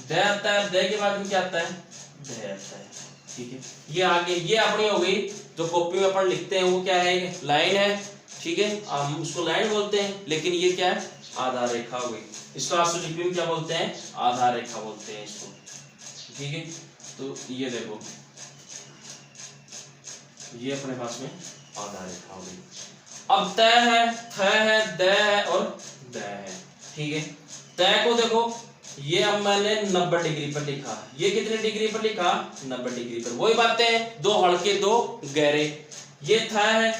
द आता है। द के बाद में क्या आता है, ध आता है, ठीक है। ये आगे ये अपनी हो गई, जो कॉपी में अपन लिखते हैं वो क्या है, लाइन है, ठीक है। हम उसको लाइन बोलते हैं, लेकिन ये क्या है, आधार रेखा हो गई। इसको आशुलिपि में क्या बोलते हैं, आधार रेखा बोलते हैं इसको, ठीक है। तो ये देखो, ये अपने पास में आधार रेखा हो गई। अब तय है, थ है, द है और द है, ठीक है। तय को देखो, ये अब मैंने 90 डिग्री पर लिखा, ये कितने डिग्री पर लिखा, 90 डिग्री पर। वही बातें हैं, दो हल्के दो गहरे। ये था है,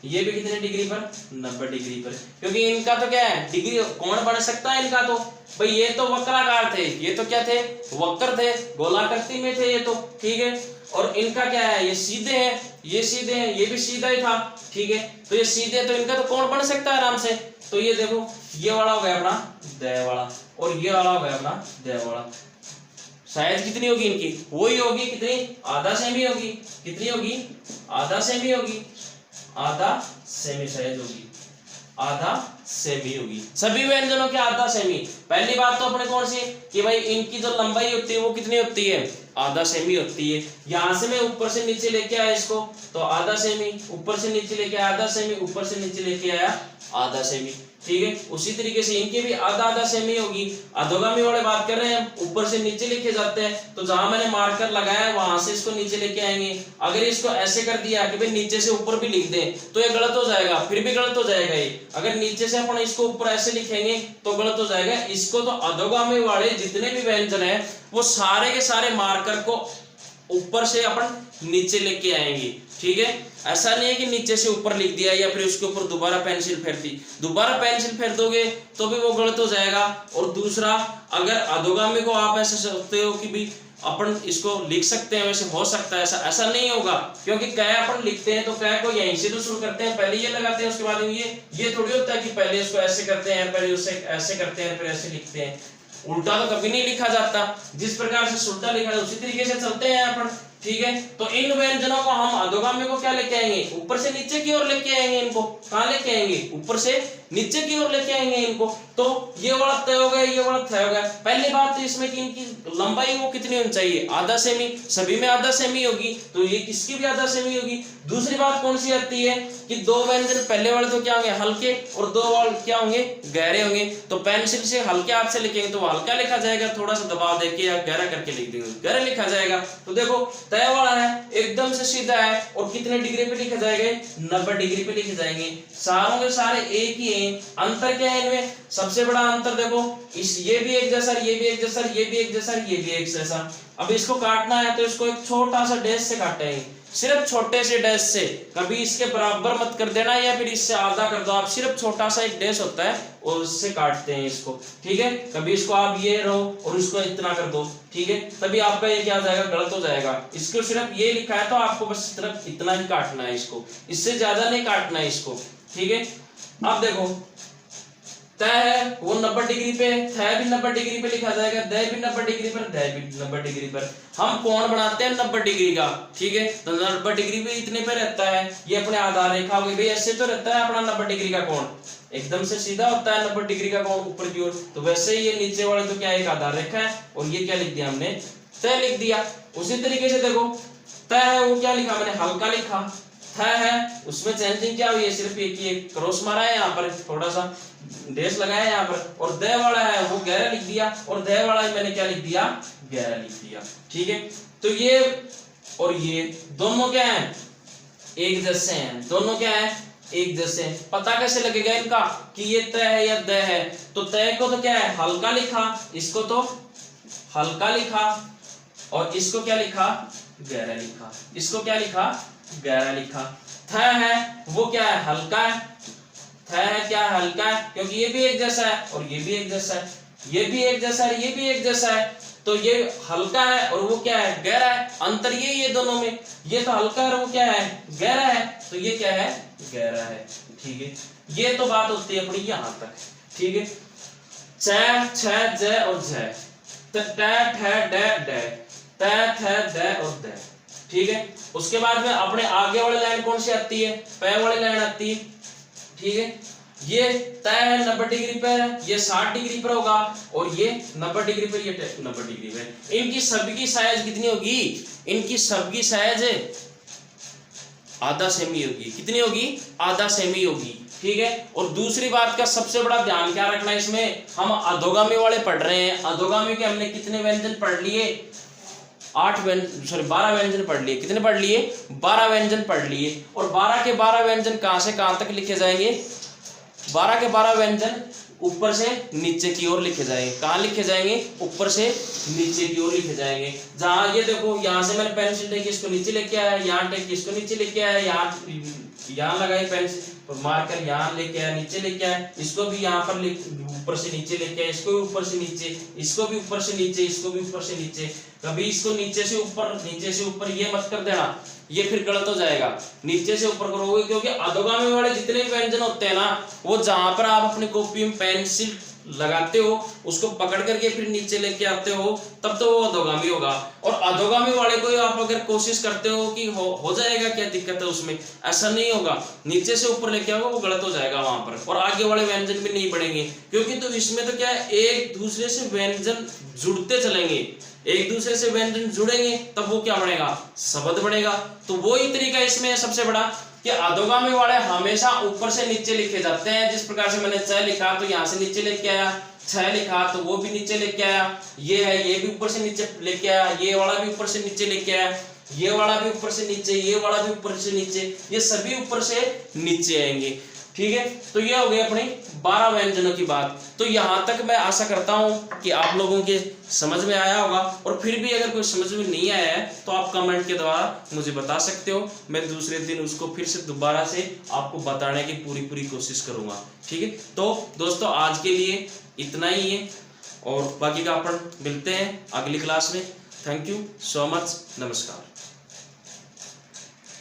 ये भी कितने डिग्री पर, 90 डिग्री पर, क्योंकि इनका तो क्या है, डिग्री कौन बन सकता है इनका तो, भाई ये तो वक्राकार थे, ये तो क्या थे, वक्र थे, गोलाकृति में थे ये तो, ठीक है। और इनका क्या है, ये सीधे हैं, ये सीधे हैं, ये भी सीधा ही था, ठीक है। तो ये सीधे, तो इनका तो कौन बन सकता है आराम से। तो ये देखो, ये वाला हो गया अपना द वाला, और ये वाला हो गया अपना द वाला। साइज कितनी होगी इनकी, वही होगी कितनी, आधा सेमी होगी। कितनी होगी, आधा सेमी होगी, आधा सेमी साइज होगी। आधा सेमी होगी। सभी व्यंजनों की आधा सेमी। पहली बात तो अपने कौन सी कि भाई इनकी जो लंबाई होती है वो कितनी होती है, आधा सेमी होती है। यहां से मैं ऊपर से नीचे लेके आया इसको तो आधा सेमी, ऊपर से नीचे लेके आया आधा सेमी, ऊपर से नीचे लेके आया आधा सेमी, ठीक है। उसी तरीके से इनकी भी आधा आधा सेमी होगी। अधोगामी वाले बात कर रहे हैं, ऊपर से नीचे लिखे जाते हैं, तो जहां मैंने मार्कर लगाया है वहां से इसको नीचे लेके आएंगे। अगर इसको ऐसे कर दिया कि भाई नीचे से ऊपर भी लिख दें तो ये गलत हो जाएगा, फिर भी गलत हो जाएगा ये। अगर नीचे से अपन इसको ऊपर ऐसे लिखेंगे तो गलत हो जाएगा। इसको तो अधोगामी वाले जितने भी व्यंजन है वो सारे के सारे मार्कर को ऊपर से अपन नीचे लेके आएंगे, ठीक है। ऐसा नहीं है कि नीचे से ऊपर लिख दिया या फिर उसके ऊपर दोबारा पेंसिल फेर दी। दोबारा पेंसिल फेर दोगे तो भी वो गलत हो जाएगा। और दूसरा, अगर अधोगामी को आप ऐसे सोचते हो कि भी अपन इसको लिख सकते हैं, वैसे हो सकता है, ऐसा नहीं होगा। क्योंकि कै अपन लिखते हैं तो कै को यहीं से तो शुरू करते हैं, पहले ये लगाते हैं उसके बाद ये थोड़ी होता है कि पहले इसको ऐसे करते हैं, पहले उससे ऐसे करते हैं, फिर ऐसे लिखते हैं। उल्टा तो कभी नहीं लिखा जाता। जिस प्रकार से उल्टा लिखा है उसी तरीके से चलते हैं अपन, ठीक है। तो इन व्यंजनों को हम अधोगामी को क्या लेके आएंगे, ऊपर से नीचे की ओर लेके आएंगे। इनको कहां लेके आएंगे, ऊपर से नीचे की ओर लेके आएंगे इनको। तो ये वाला तय हो गया, ये वाला तय हो गया। पहली बात तो इसमें कि इनकी लंबाई वो कितनी होनी चाहिए, आधा सेमी। सभी में आधा सेमी होगी तो ये किसकी भी आधा सेमी होगी। दूसरी बात कौन सी आती है कि दो व्यंजन पहले वाले तो क्या होंगे, हल्के, और दो वाले क्या होंगे, गहरे होंगे। तो पेंसिल से हल्के हाथ से लिखेंगे तो हल्का लिखा जाएगा, थोड़ा सा दबाव देके या गहरा करके लिख देंगे गहरा लिखा जाएगा। तो देखो तय वाला है, एकदम से सीधा है, और कितने डिग्री पे लिखे जाएंगे, 90 डिग्री पे लिखे जाएंगे। सारों के सारे एक ही हैं। अंतर क्या है इनमें, सबसे बड़ा अंतर देखो, इस ये भी एक जैसा, ये भी एक जैसा, ये भी एक जैसा, ये भी एक जैसा। अब इसको काटना है तो इसको एक छोटा सा डैश से काटेंगे, सिर्फ छोटे से डैश से। कभी इसके बराबर मत कर देना या फिर इससे आधा कर दो, आप सिर्फ छोटा सा एक डैश होता है और उससे काटते हैं इसको, ठीक है। कभी इसको आप ये रहो और इसको इतना कर दो, ठीक है, तभी आपका ये क्या हो जाएगा, गलत हो जाएगा। इसको सिर्फ ये लिखा है तो आपको बस सिर्फ इतना ही काटना है इसको, इससे ज्यादा नहीं काटना है इसको, ठीक है। अब देखो तय है वो 90 डिग्री पे, थय भी 90 डिग्री पे लिखा जाएगा, दय भी 90 डिग्री पर, दय भी 90 डिग्री पर। हम कोण बनाते हैं 90 डिग्री का, ठीक है। तो 90 डिग्री पे इतने पे रहता है, ये अपने आधार रेखा होगी भाई, ऐसे तो रहता है अपना 90 डिग्री का कोण, एकदम से सीधा होता है 90 डिग्री का कोण ऊपर की ओर। तो वैसे ही ये नीचे वाले तो क्या एक आधार रेखा है, और ये क्या लिख दिया हमने, तय लिख दिया। उसी तरीके से देखो तय है वो क्या लिखा मैंने, हल्का लिखा। थय है उसमें चेंजिंग क्या हुई है, सिर्फ एक क्रॉस मारा है, यहाँ पर थोड़ा सा डैश लगाया है यहाँ पर। और दय वाला है वो गहरा लिख दिया, और दय वाला मैंने क्या लिख दिया, गहरा लिख दिया, ठीक है। तो ये और ये दोनों क्या है, एक जैसे हैं, दोनों क्या है, एक जैसे। पता कैसे लगेगा इनका कि ये तय है या दय है। तो तय को तो क्या है, हल्का लिखा, इसको तो हल्का लिखा, और इसको क्या लिखा, गहरा लिखा। इसको क्या लिखा, गहरा लिखा। थय है वो क्या है, हल्का है। थय है क्या है, हल्का है, क्योंकि ये भी एक जैसा है और ये भी एक जैसा है, ये भी एक जैसा है, ये भी एक जैसा है। तो ये हल्का है और वो क्या है, गहरा है। अंतर ये दोनों में, ये तो हल्का है और वो क्या है, गहरा है। तो ये क्या है, गहरा है, ठीक है। ये तो बात होती है अपनी यहां तक, ठीक है। छ, छ, ज और झ, ट, ठ, ड, ड, त, थ, द और द, ठीक है। उसके बाद में अपने आगे वाली लाइन कौन सी आती है, पै वाली लाइन आती है, ठीक है। ये तय है 90 डिग्री पर, ये 60 डिग्री पर होगा, और ये 90 डिग्री पर, ये 90 डिग्री पर। इनकी सबकी साइज कितनी होगी, इनकी सबकी साइज आधा सेमी होगी। कितनी होगी, आधा सेमी होगी, ठीक है। और दूसरी बात का सबसे बड़ा ध्यान क्या रखना है इसमें, हम अधोगामी वाले पढ़ रहे हैं। अधोगामी के हमने कितने व्यंजन पढ़ लिए, 12 व्यंजन पढ़ लिए। कितने पढ़ लिए, 12 व्यंजन पढ़ लिए। और 12 के 12 व्यंजन कहां से कहां तक लिखे जाएंगे, 12 के 12 व्यंजन ऊपर से नीचे की ओर लिखे जाएंगे। कहां लिखे जाएंगे, ऊपर से नीचे की ओर लिखे जाएंगे। जहां ये देखो, यहां से मैंने पेंसिल टेक इसको नीचे लेके आया, यहाँ टेक इसको नीचे लेके आया, यहाँ लगाई पेंसिल और मार्कर यहाँ लेके आया, नीचे लेके आया, इसको भी यहाँ पर ऊपर से नीचे लेके आया, इसको भी ऊपर से नीचे, इसको भी ऊपर से नीचे, इसको भी ऊपर से नीचे। कभी इसको नीचे से ऊपर, नीचे से ऊपर ये मत कर देना, ये फिर गलत हो जाएगा। नीचे से ऊपर करोगे, क्योंकि अधोगामी वाले जितने व्यंजन होते हैं ना, वो जहां पर आप अपनी कॉपी में पेंसिल लगाते हो, उसको पकड़ करके फिर नीचे लेके आते हो, तब तो वो अधोगामी होगा। और अधोगामी वाले को आप अगर कोशिश करते हो कि हो जाएगा, क्या दिक्कत है उसमें, ऐसा नहीं होगा। नीचे से ऊपर लेके आओगे वो गलत हो जाएगा वहां पर, और आगे वाले व्यंजन भी नहीं बढ़ेंगे, क्योंकि तो इसमें तो क्या है, एक दूसरे से व्यंजन जुड़ते चलेंगे, एक दूसरे से व्यंजन जुड़ेंगे तब वो क्या बनेगा, शब्द बनेगा। तो वही तरीका इसमें सबसे बड़ा कि अधोगामी वाले हमेशा ऊपर से नीचे लिखे जाते हैं। जिस प्रकार से मैंने च लिखा तो यहाँ से नीचे लेके आया, छ लिखा तो वो भी नीचे लेके आया, ये है ये भी ऊपर से नीचे लेके आया, ये वाला भी ऊपर से नीचे लेके आया, ये वाला भी ऊपर से नीचे, ये वाला भी ऊपर से नीचे, ये सभी ऊपर से नीचे आएंगे। ठीक है, तो ये हो गई अपनी 12 व्यंजनों की बात। तो यहाँ तक मैं आशा करता हूँ कि आप लोगों के समझ में आया होगा, और फिर भी अगर कोई समझ में नहीं आया है तो आप कमेंट के द्वारा मुझे बता सकते हो, मैं दूसरे दिन उसको फिर से दोबारा से आपको बताने की पूरी कोशिश करूँगा। ठीक है, तो दोस्तों आज के लिए इतना ही है, और बाकी का अपन मिलते हैं अगली क्लास में। थैंक यू सो मच, नमस्कार।